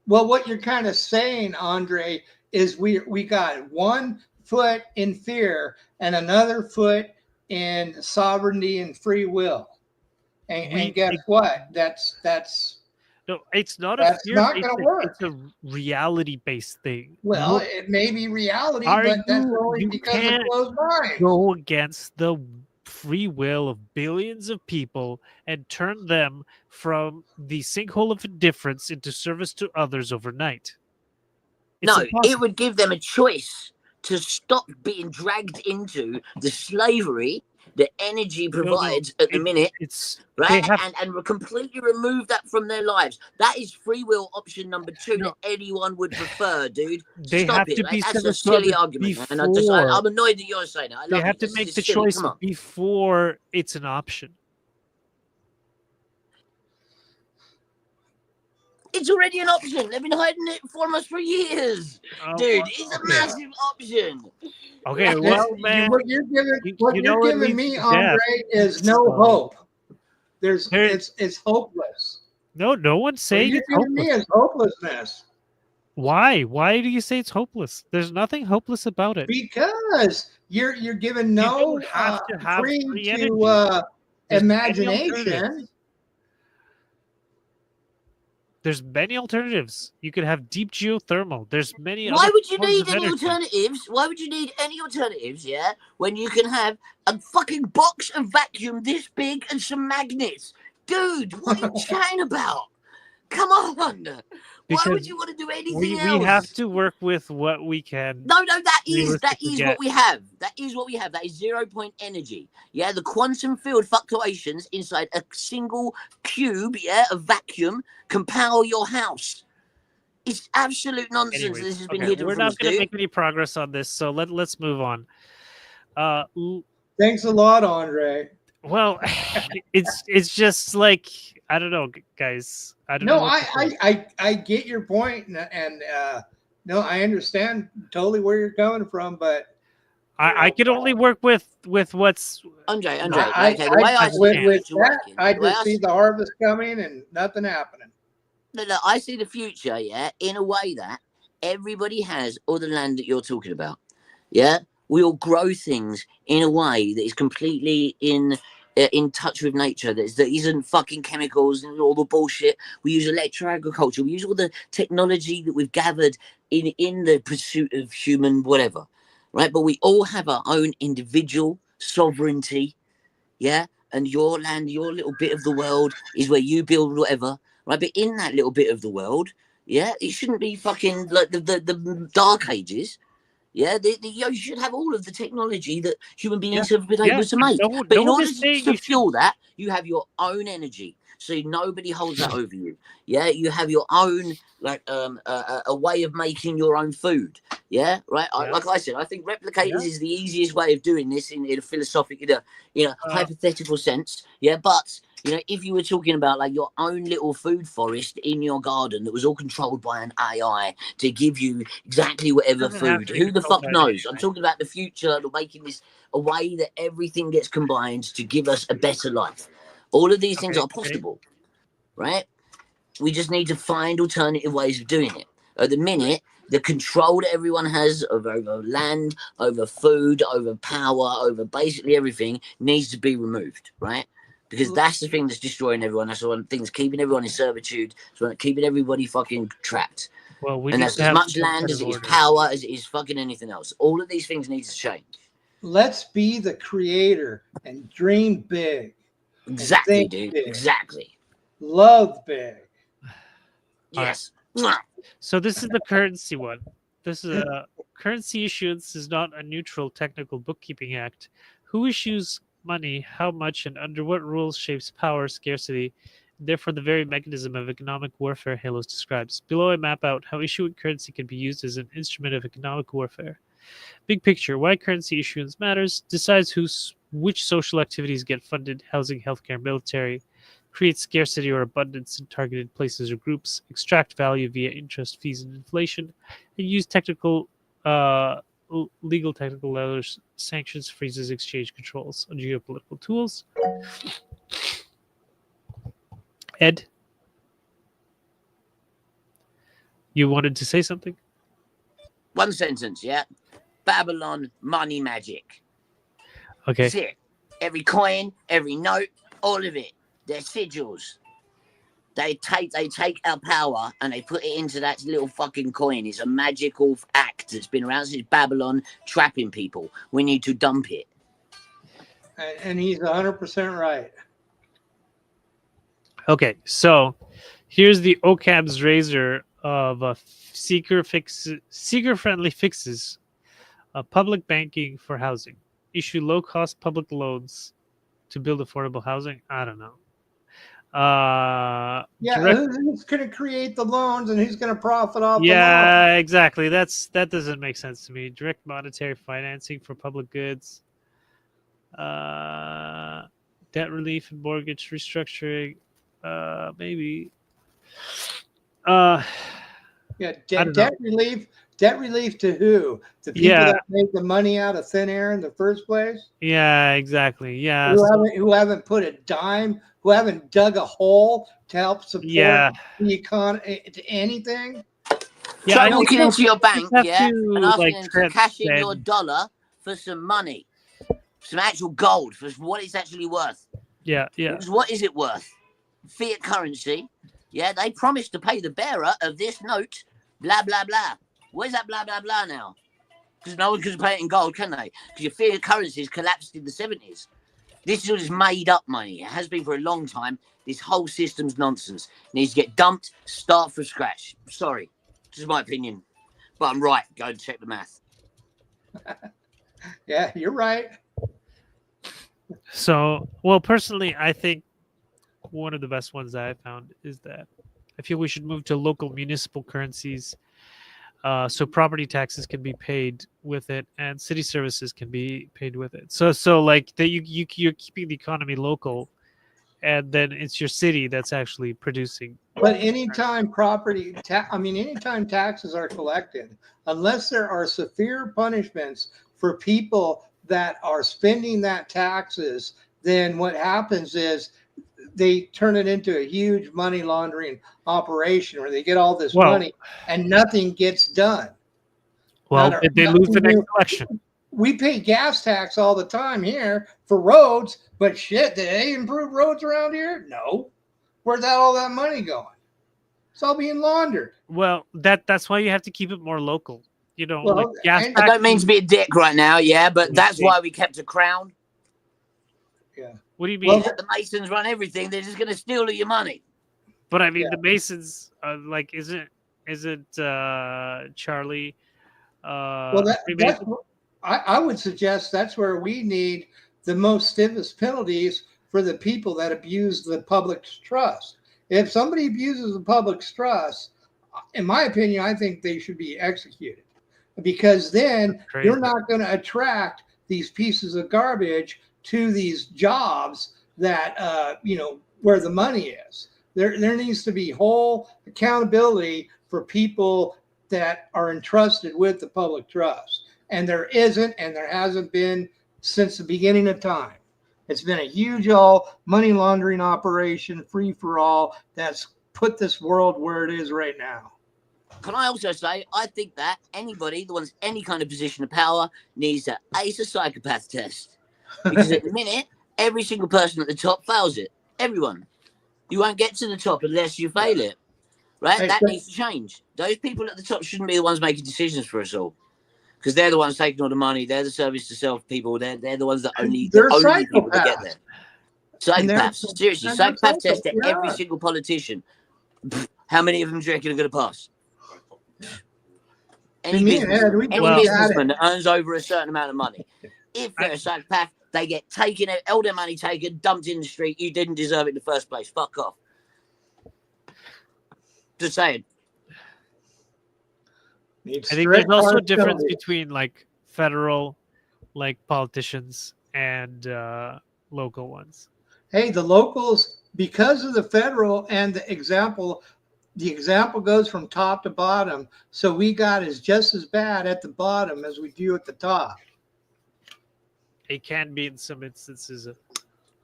well, what you're kind of saying, Andrii, is we got one foot in fear and another foot in sovereignty and free will. And guess what? That's No, it's not a that's fear. not gonna work. It's a reality-based thing. well, it may be reality, Are but that's you- only you because of can't closed minds. Go against the free will of billions of people and turn them from the sinkhole of indifference into service to others overnight. It's No, impossible. it would give them a choice to stop being dragged into the slavery that energy provides at the minute, It's right? they have And completely remove that from their lives. That is free will option number 2 No. that anyone would prefer, dude. they Stop have it. to Like, be that's a service to silly others argument, man. before I'm annoyed that you're saying that. I they love have it. to It's make just the silly. choice Come on. before it's an option. It's already an option. They've been hiding it from us for years. Dude, it's a massive option. Okay, well, man, What you're giving, you- what you you're know it giving leads me, to Andrii, death. is no So- hope. There- It's hopeless. no one's What saying you're it's giving hopeless. me is hopelessness Why? Why do you say it's hopeless? There's nothing hopeless about it. because you're giving no don't have to have free free to energy. There's many imagination. alternatives. There's many alternatives. You could have deep geothermal. There's many Why other would you forms need of any energy. alternatives? Why would you need any alternatives, yeah, when you can have a fucking box of vacuum this big and some magnets? Dude, what are you chatting about? Come on. Why Because would you want to do anything We else? have to work with what we can. No, that is realistically get. what we have. That is what we have. That is 0 point energy. Yeah, the quantum field fluctuations inside a single cube, yeah, of vacuum can power your house. It's absolute nonsense. Anyways, This has been okay, hidden we're from not us, going to dude. make any progress on this, so let's move on. Thanks a lot, Andre. Well, it's just like I don't know, guys. I don't know No, what to say. I get your point, and no, I understand totally where you're coming from, but I can only work with what's Andre, I, okay, the way I see the with future that, working, I the way just see the harvest coming and nothing happening. look, I see the future, yeah, in a way that everybody has all the land that you're talking about. Yeah, we all grow things in a way that is completely in touch with nature. That isn't fucking chemicals and all the bullshit. We use electro agriculture. We use all the technology that we've gathered in the pursuit of human whatever, right? But we all have our own individual sovereignty. Yeah, and your land, your little bit of the world is where you build whatever, right? But in that little bit of the world, yeah, it shouldn't be fucking like the dark ages. Yeah, you should have all of the technology that human yeah, beings have been yeah. able to make. But No in one order is saying to you should. fuel that, you have your own energy, so nobody holds that over you. Yeah, you have your own like a way of making your own food. Yeah, right. Yeah, Like I said, I think replicators yeah. is the easiest way of doing this in a philosophical, in a Uh, hypothetical sense. Yeah, but if you were talking about like your own little food forest in your garden that was all controlled by an AI to give you exactly whatever doesn't have food, to be who the controlled fuck by an knows? I'm AI. talking about the future, making this a way that everything gets combined to give us a better life. All of these things Okay, are okay. possible, right? We just need to find alternative ways of doing it. At the minute, the control that everyone has over land, over food, over power, over basically everything needs to be removed, right? Because that's the thing that's destroying everyone. That's the one thing that's keeping everyone in servitude. It's keeping everybody fucking trapped. Well, we And need that's to as have much some land kind as of it is order. power, as it is fucking anything else. All of these things need to change. Let's be the creator and dream big and Exactly, think dude. big, Exactly. love big. All right. Yes. Mwah. So this is the currency one. This is a currency issuance is not a neutral technical bookkeeping act. Who issues money, how much, and under what rules shapes power scarcity. Therefore, the very mechanism of economic warfare Halos describes. Below, I map out how issuing currency can be used as an instrument of economic warfare. Big picture: why currency issuance matters, decides which social activities get funded, housing, healthcare, military, create scarcity or abundance in targeted places or groups, extract value via interest, fees, and inflation, and use legal technical levers, sanctions, freezes, exchange controls, and geopolitical tools. Ed, you wanted to say something? One sentence, yeah. Babylon money magic. Okay. That's it. Every coin, every note, all of it. They're sigils. They take our power and they put it into that little fucking coin. It's a magical act that's been around since Babylon, trapping people. We need to dump it. And he's 100% right. Okay, so here's the OCAB's razor of seeker-friendly fixes. Public banking for housing. Issue low-cost public loans to build affordable housing. I don't know. Yeah, who's going to create the loans and who's going to profit off the loans? Yeah, exactly. That doesn't make sense to me. Direct monetary financing for public goods. Debt relief and mortgage restructuring. Maybe. Yeah, I don't debt know. relief. Debt relief to who? The people Yeah. that make the money out of thin air in the first place? Yeah, exactly. Yeah. Who haven't put a dime, who haven't dug a hole to help support Yeah. the economy to anything? Yeah, Try I think walking into your you bank, have yeah, and to asking like them to cash in your transcend. dollar for some money, some actual gold, for what it's actually worth. Yeah. Because what is it worth? Fiat currency. Yeah, they promised to pay the bearer of this note, blah, blah, blah. Where's that blah, blah, blah now? Because no one can pay it in gold, can they? Because your fiat currency has collapsed in the 70s. This is all just made up money. It has been for a long time. This whole system's nonsense. It needs to get dumped, start from scratch. Sorry. This is my opinion. But I'm right. Go and check the math. Yeah, you're right. So, well, personally, I think one of the best ones that I found is that I feel we should move to local municipal currencies, so property taxes can be paid with it, and city services can be paid with it. So like that you're keeping the economy local, and then it's your city that's actually producing. But anytime anytime taxes are collected, unless there are severe punishments for people that are spending that taxes, then what happens is they turn it into a huge money laundering operation where they get all this money and nothing gets done. Well, they lose the next election. We pay gas tax all the time here for roads, but shit, did they improve roads around here? No. Where's all that money going? It's all being laundered. Well, that's why you have to keep it more local. You know, like gas tax. I don't mean to be a dick right now, yeah, but that's why we kept a crown. Yeah. What do you mean? The Masons run everything. They're just going to steal all your money. But I mean, the Masons, like, isn't Charlie? I would suggest that's where we need the most stiffest penalties for the people that abuse the public's trust. If somebody abuses the public's trust, in my opinion, I think they should be executed, because then you're not going to attract these pieces of garbage to these jobs that where the money is. There needs to be whole accountability for people that are entrusted with the public trust. And there isn't, and there hasn't been since the beginning of time. It's been a huge money laundering operation, free for all, that's put this world where it is right now. Can I also say, I think that anybody that wants any kind of position of power needs to ace a psychopath test. Because at the minute, every single person at the top fails it. Everyone. You won't get to the top unless you fail it. Right? That needs to change. Those people at the top shouldn't be the ones making decisions for us all. Because they're the ones taking all the money. They're the service to self people. They're the ones that only people to get there. Psychopaths. Seriously, psychopath test to every single politician. How many of them do you reckon are going to pass? Any businessman that earns over a certain amount of money. If they're a psychopath, they get taken, all their money taken, dumped in the street. You didn't deserve it in the first place. Fuck off. Just saying. I think there's also a difference between like federal, like politicians and local ones. Hey, the locals, because of the federal and the example goes from top to bottom. So we got is just as bad at the bottom as we do at the top. It can be in some instances.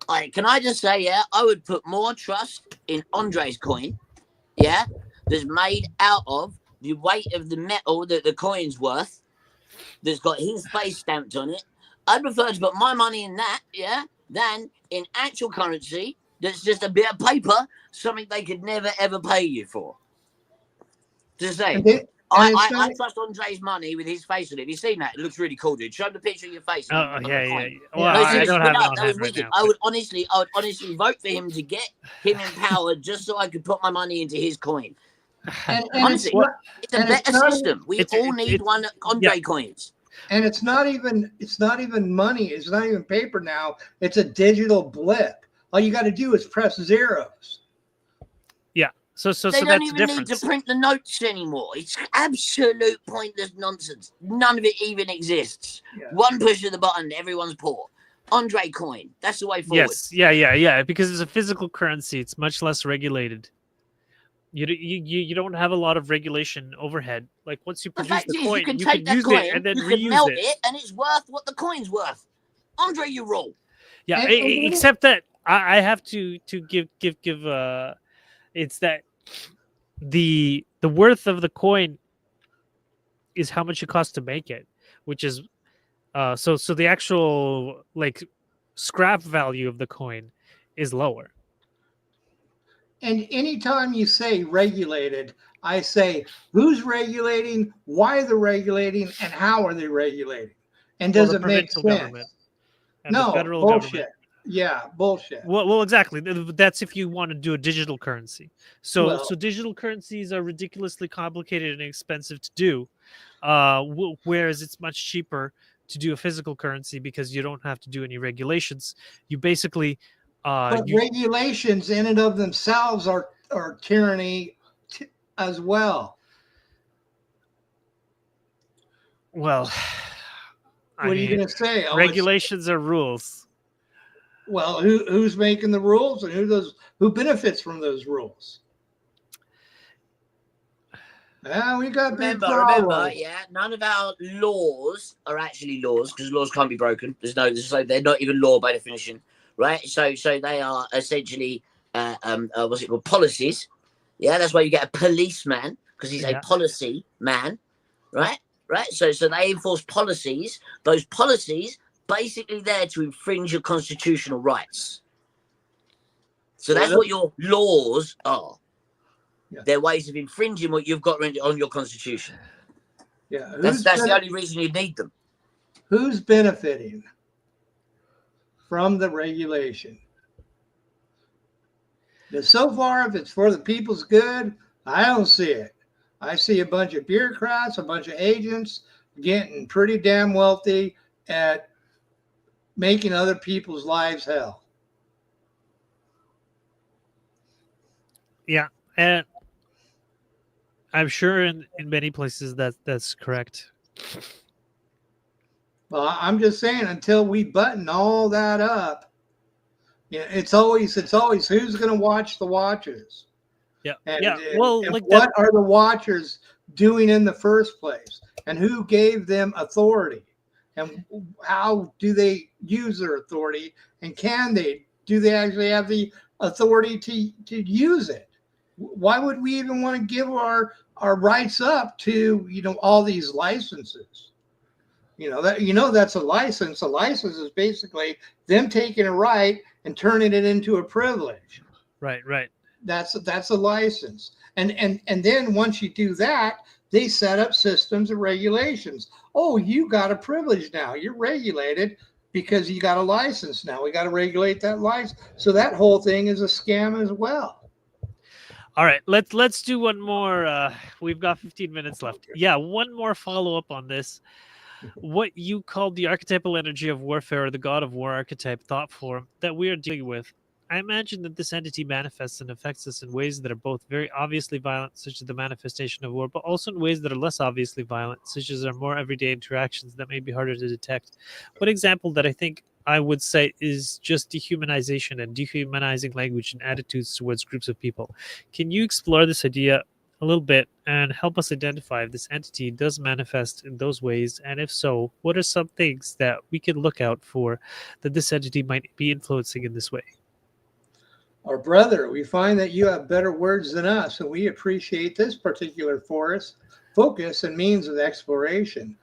Can I just say, I would put more trust in Andrei's coin, that's made out of the weight of the metal that the coin's worth, that's got his face stamped on it. I'd prefer to put my money in that, than in actual currency that's just a bit of paper, something they could never, ever pay you for. Just saying. I trust Andrei's money with his face on it. Have you seen that? It looks really cool, dude. Show him the picture of your face. Oh, yeah. Well, I don't have it on hand right now. I would honestly vote for him to get him in power just so I could put my money into his coin. Honestly, it's a better system. We all need one Andrii coins. And it's not even money. It's not even paper now. It's a digital blip. All you got to do is press zeros. Yeah. So they don't even need to print the notes anymore. It's absolute pointless nonsense. None of it even exists. Yeah. One push of the button, everyone's poor. Andrii coin. That's the way forward. Yes. Yeah. Because it's a physical currency. It's much less regulated. You don't have a lot of regulation overhead. Like once you produce the coin, you can use it and then reuse melt it, and it's worth what the coin's worth. Andrii, you rule. Yeah, except that I have to give. It's that the worth of the coin is how much it costs to make it, which is so the actual like scrap value of the coin is lower. And anytime you say regulated, I say who's regulating, why they're regulating, and how are they regulating, and does it make sense? No, bullshit. Government. Yeah, bullshit. Well, exactly. That's if you want to do a digital currency. So digital currencies are ridiculously complicated and expensive to do, whereas it's much cheaper to do a physical currency because you don't have to do any regulations. You basically but regulations in and of themselves are tyranny as well. Well, What are you going to say? Oh, regulations are rules. Well, who's making the rules, and who benefits from those rules? We got big problems. Remember, yeah, none of our laws are actually laws because laws can't be broken. They're not even law by definition, right? So they are essentially what's it called? Policies. Yeah, that's why you get a policeman because he's a policy man, right? Right. So they enforce policies. Those policies basically there to infringe your constitutional rights. So that's what your laws are. Yeah. They're ways of infringing what you've got on your constitution. Yeah, that's the only reason you need them. Who's benefiting from the regulation? Now, so far, if it's for the people's good, I don't see it. I see a bunch of bureaucrats, a bunch of agents getting pretty damn wealthy at making other people's lives hell. Yeah, and I'm sure in many places that's correct. Well, I'm just saying, until we button all that up, it's always who's going to watch the watchers. Yeah. Well, and what are the watchers doing in the first place, and who gave them authority, and how do they use their authority, and do they actually have the authority to use it? Why would we even want to give our rights up to all these licenses? That's a license. A license is basically them taking a right and turning it into a privilege. Right. That's a license. And then once you do that, they set up systems of regulations. Oh, you got a privilege now. You're regulated because you got a license now. We got to regulate that license. So that whole thing is a scam as well. All right, let's do one more. We've got 15 minutes left. Yeah, one more follow-up on this. What you called the archetypal energy of warfare, or the god of war archetype thought form that we are dealing with. I imagine that this entity manifests and affects us in ways that are both very obviously violent, such as the manifestation of war, but also in ways that are less obviously violent, such as our more everyday interactions that may be harder to detect. One example that I think I would say is just dehumanization and dehumanizing language and attitudes towards groups of people. Can you explore this idea a little bit and help us identify if this entity does manifest in those ways? And if so, what are some things that we can look out for that this entity might be influencing in this way? Our brother, we find that you have better words than us, and we appreciate this particular focus and means of exploration,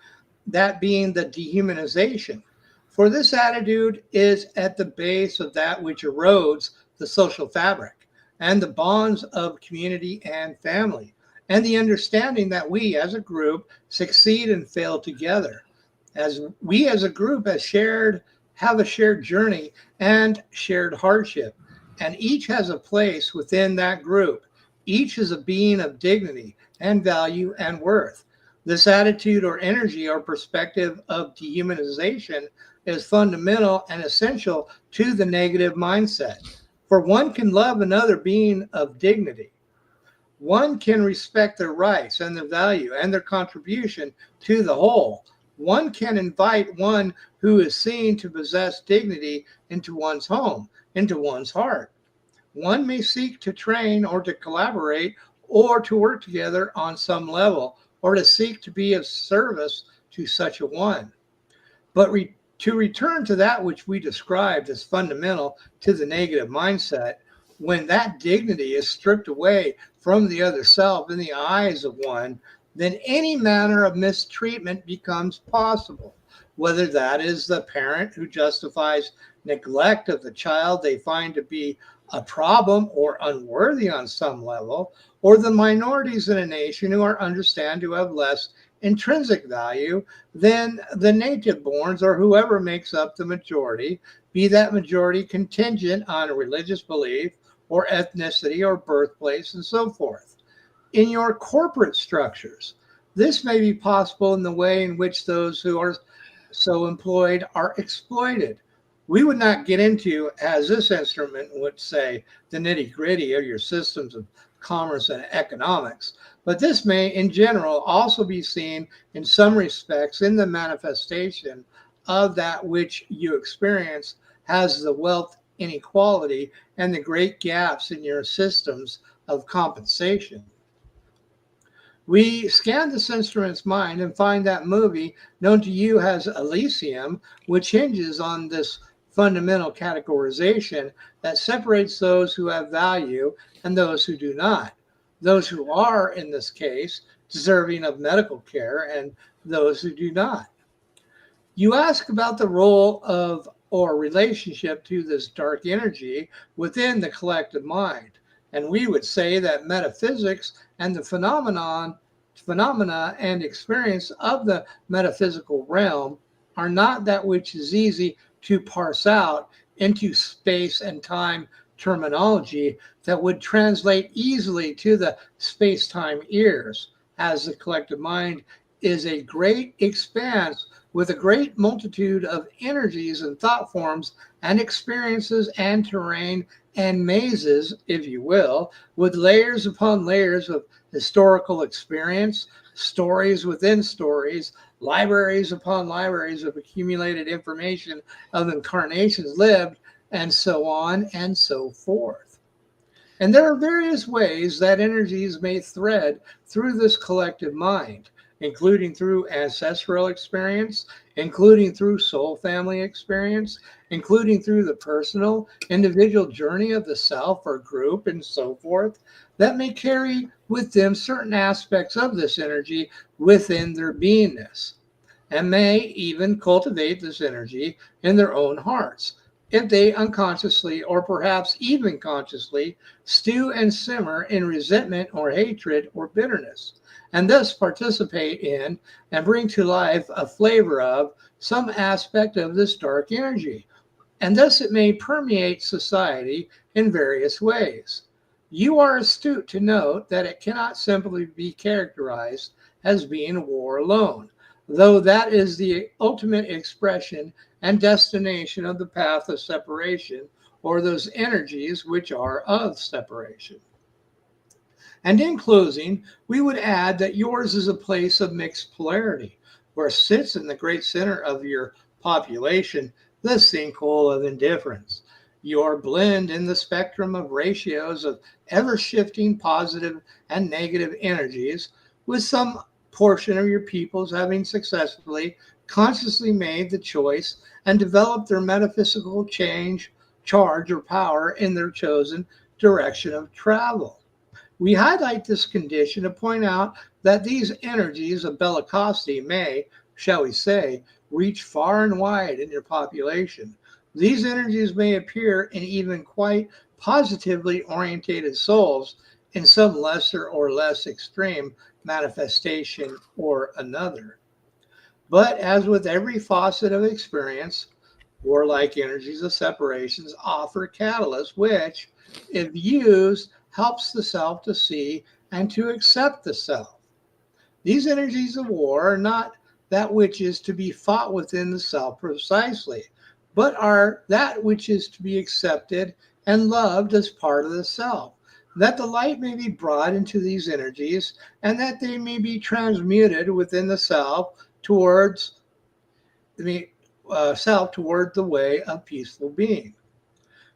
that being the dehumanization. For this attitude is at the base of that which erodes the social fabric and the bonds of community and family, and the understanding that we as a group succeed and fail together. As we as a group have a shared journey and shared hardship, and each has a place within that group. Each is a being of dignity and value and worth. This attitude or energy or perspective of dehumanization is fundamental and essential to the negative mindset. For one can love another being of dignity. One can respect their rights and their value and their contribution to the whole. One can invite one who is seen to possess dignity into one's home, into one's heart. One may seek to train or to collaborate or to work together on some level, or to seek to be of service to such a one. But to return to that which we described as fundamental to the negative mindset, when that dignity is stripped away from the other self in the eyes of one, then any manner of mistreatment becomes possible, whether that is the parent who justifies neglect of the child they find to be a problem or unworthy on some level, or the minorities in a nation who are understood to have less intrinsic value than the native borns or whoever makes up the majority, be that majority contingent on a religious belief or ethnicity or birthplace and so forth. In your corporate structures, this may be possible in the way in which those who are so employed are exploited. We would not get into, as this instrument would say, the nitty-gritty of your systems of commerce, and economics. But this may, in general, also be seen in some respects in the manifestation of that which you experience has the wealth inequality and the great gaps in your systems of compensation. We scan this instrument's mind and find that movie known to you as Elysium, which hinges on this fundamental categorization that separates those who have value and those who do not. Those who are, in this case, deserving of medical care and those who do not. You ask about the role of or relationship to this dark energy within the collective mind. And we would say that metaphysics and the phenomena and experience of the metaphysical realm are not that which is easy to parse out into space and time terminology that would translate easily to the space-time ears, as the collective mind is a great expanse with a great multitude of energies and thought forms and experiences and terrain and mazes, if you will, with layers upon layers of historical experience, stories within stories, libraries upon libraries of accumulated information of incarnations lived, and so on and so forth. And there are various ways that energies may thread through this collective mind, including through ancestral experience, including through soul family experience, including through the personal, individual journey of the self or group, and so forth, that may carry with them certain aspects of this energy within their beingness, and may even cultivate this energy in their own hearts, if they unconsciously or perhaps even consciously stew and simmer in resentment or hatred or bitterness, and thus participate in and bring to life a flavor of some aspect of this dark energy. And thus it may permeate society in various ways. You are astute to note that it cannot simply be characterized as being war alone, though that is the ultimate expression and destination of the path of separation, or those energies which are of separation. And in closing, we would add that yours is a place of mixed polarity, where sits in the great center of your population the sinkhole of indifference. Your blend in the spectrum of ratios of ever shifting positive and negative energies, with some portion of your peoples having successfully, consciously made the choice and developed their metaphysical charge, or power in their chosen direction of travel. We highlight this condition to point out that these energies of bellicosity may, shall we say, reach far and wide in your population. These energies may appear in even quite positively orientated souls in some lesser or less extreme manifestation or another. But as with every facet of experience, warlike energies of separations offer catalysts which, if used, helps the self to see and to accept the self. These energies of war are not that which is to be fought within the self precisely, but are that which is to be accepted and loved as part of the self, that the light may be brought into these energies and that they may be transmuted within the self towards the toward the way of peaceful being.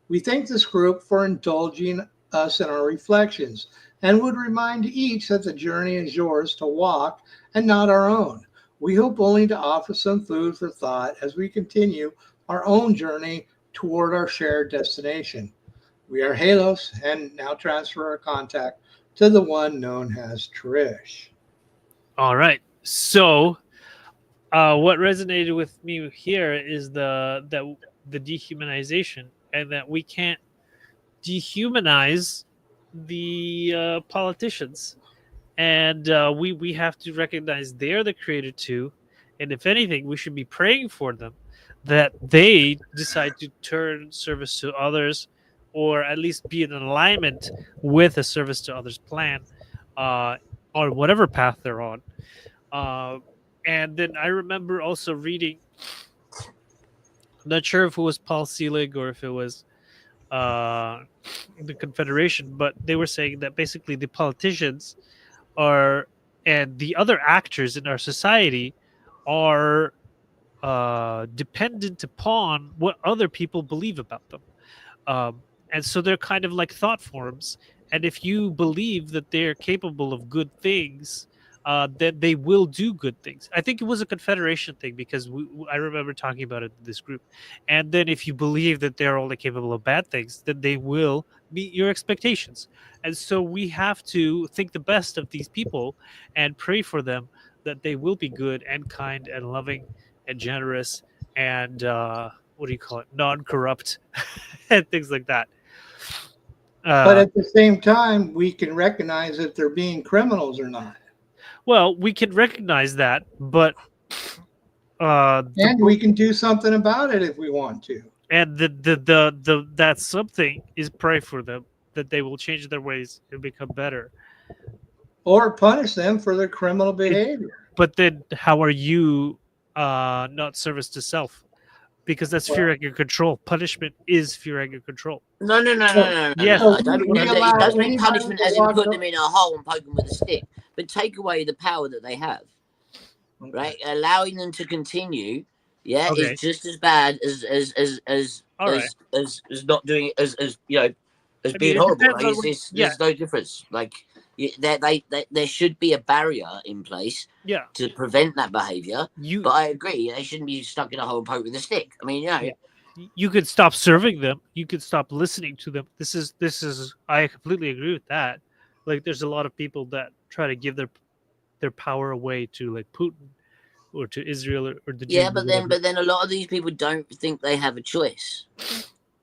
We thank this group for indulging us in our reflections and would remind each that the journey is yours to walk and not our own. We hope only to offer some food for thought as we continue our own journey toward our shared destination. We are Halos, and now transfer our contact to the one known as Trish. All right. So, what resonated with me here is the dehumanization, and that we can't dehumanize the politicians, and we have to recognize they're the creator too, and if anything, we should be praying for them that they decide to turn service to others, or at least be in alignment with a service to others plan, uh, on whatever path they're on. Uh, and then I remember also reading, I'm not sure if it was Paul Selig or if it was the Confederation, but they were saying that basically the politicians are and the other actors in our society are dependent upon what other people believe about them. And so they're kind of like thought forms. And if you believe that they're capable of good things, then they will do good things. I think it was a confederation thing because I remember talking about it in this group. And then if you believe that they're only capable of bad things, then they will meet your expectations. And so we have to think the best of these people and pray for them that they will be good and kind and loving and generous and what do you call it, non-corrupt and things like that. But at the same time, we can recognize if they're being criminals or not. Well, we can recognize that, but and we can do something about it if we want to. And the that something is pray for them that they will change their ways and become better, or punish them for their criminal behavior. But then, how are you not service to self? Because that's fear and control. Punishment is fear and control. No. Yes, I don't mean it does mean punishment as in put them in a hole and poke them with a stick, but take away the power that they have. Okay. Right, allowing them to continue, is just as bad as not doing it, as you know, as being horrible. Right? There's no difference. Like there should be a barrier in place to prevent that behavior. But I agree, they shouldn't be stuck in a hole and poked with a stick. I mean, you could stop serving them. You could stop listening to them. This is. I completely agree with that. Like, there's a lot of people that try to give their power away to like Putin or to Israel or the Jews. But then a lot of these people don't think they have a choice.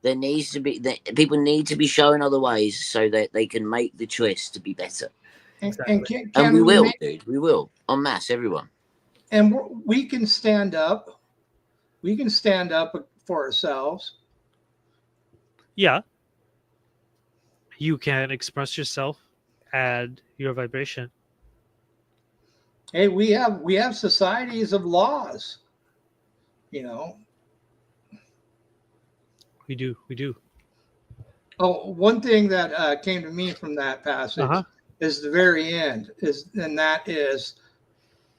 There needs to be people need to be shown other ways so that they can make the choice to be better. Exactly. And we will, dude. We will, en masse, everyone. And we can stand up. We can stand up for ourselves. Yeah. You can express yourself, add your vibration. Hey, we have societies of laws. You know. We do. Oh, one thing that came to me from that passage is the very end, and that is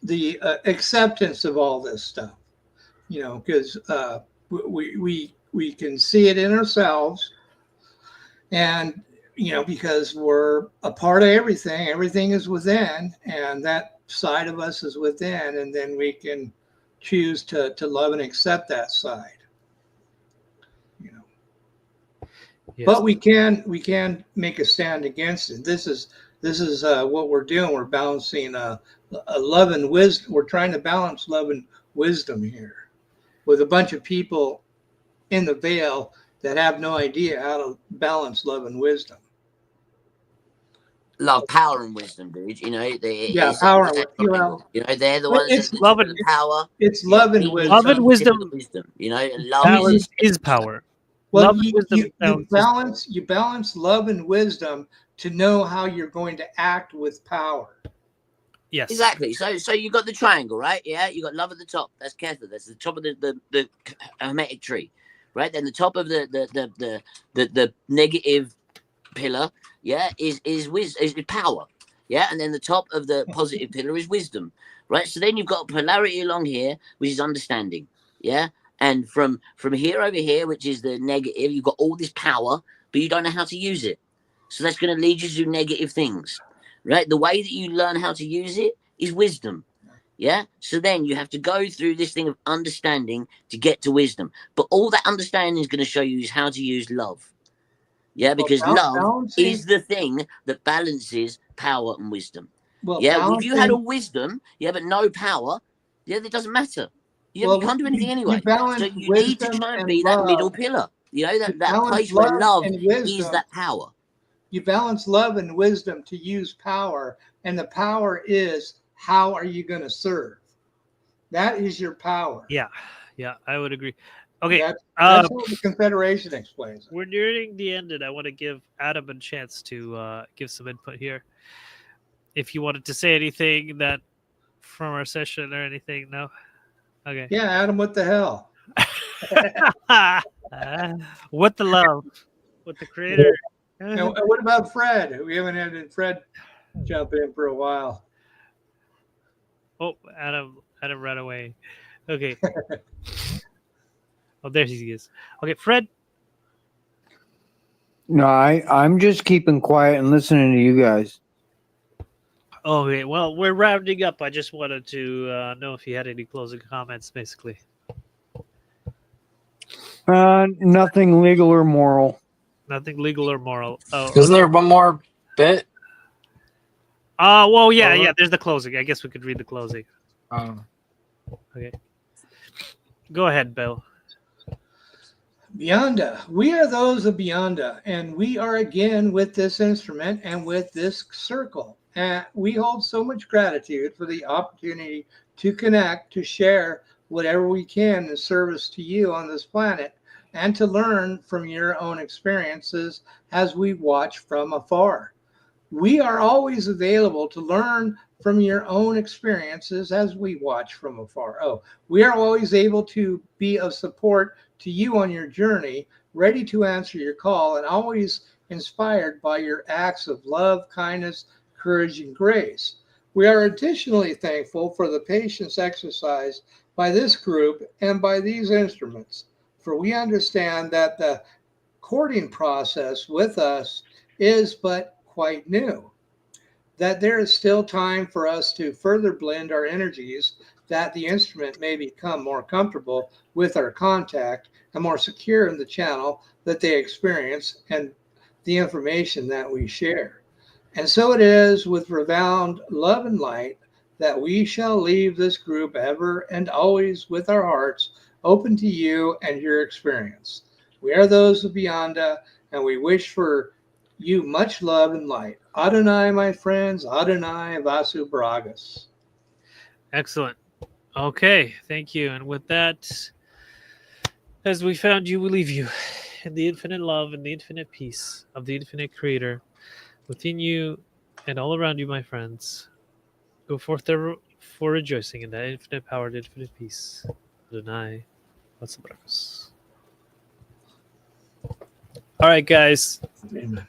the acceptance of all this stuff. You know, because we can see it in ourselves, and you know, because we're a part of everything. Everything is within, and that side of us is within, and then we can choose to love and accept that side. Yes. But we can make a stand against it. This is what we're doing. We're balancing a love and wisdom. We're trying to balance love and wisdom here with a bunch of people in the veil that have no idea how to balance love and wisdom. Love, power, and wisdom, dude. You know, power. You know, they're the ones that love and power. It's love and wisdom. Love and wisdom. You know, love is power. Well, you balance love and wisdom to know how you're going to act with power. Yes, exactly. So you got the triangle, right? Yeah, you got love at the top. That's Kether. That's the top of the hermetic tree, right? Then the top of the negative pillar, is power, and then the top of the positive pillar is wisdom, right? So then you've got a polarity along here, which is understanding, And from here over here, which is the negative, you've got all this power, but you don't know how to use it. So that's going to lead you to do negative things, right? The way that you learn how to use it is wisdom, So then you have to go through this thing of understanding to get to wisdom. But all that understanding is going to show you is how to use love, because love is the thing that balances power and wisdom. If you had a wisdom, but no power, it doesn't matter. You can't do anything anyway. So you need to try and be that middle pillar. You know, that place where love is that power. You balance love and wisdom to use power. And the power is, how are you going to serve? That is your power. Yeah, I would agree. Okay. That's how the Confederation explains it. We're nearing the end, and I want to give Adam a chance to give some input here. If you wanted to say anything that from our session or anything, no? Okay. Yeah, Adam, what the hell? What the love? with the creator. And what about Fred? We haven't had Fred jump in for a while. Oh, Adam ran away. Okay. Oh, there he is. Okay, Fred. No, I'm just keeping quiet and listening to you guys. Okay, well, we're rounding up. I just wanted to know if you had any closing comments, basically. Nothing legal or moral. Nothing legal or moral. Oh, Isn't there one more bit? well, yeah, Over? yeah. There's the closing. I guess we could read the closing. Okay. Go ahead, Bill. Beyonda, we are those of Beyonda, and we are again with this instrument and with this circle. And we hold so much gratitude for the opportunity to connect, to share whatever we can in service to you on this planet, and to learn from your own experiences as we watch from afar. We are always available to learn from your own experiences as we watch from afar. Oh, we are always able to be of support to you on your journey, ready to answer your call, and always inspired by your acts of love, kindness, courage, and grace. We are additionally thankful for the patience exercised by this group and by these instruments, for we understand that the courting process with us is but quite new, that there is still time for us to further blend our energies, that the instrument may become more comfortable with our contact and more secure in the channel that they experience and the information that we share. And so it is with resound love and light that we shall leave this group ever and always with our hearts open to you and your experience. We are those of Beyonda, and we wish for you much love and light. Adonai, my friends, Adonai Vasu Bragas. Excellent. Okay, thank you. And with that, as we found you, we leave you in the infinite love and the infinite peace of the infinite creator within you and all around you, my friends. Go forth there for rejoicing in that infinite power and infinite peace. Adonai. All right, guys. Amen.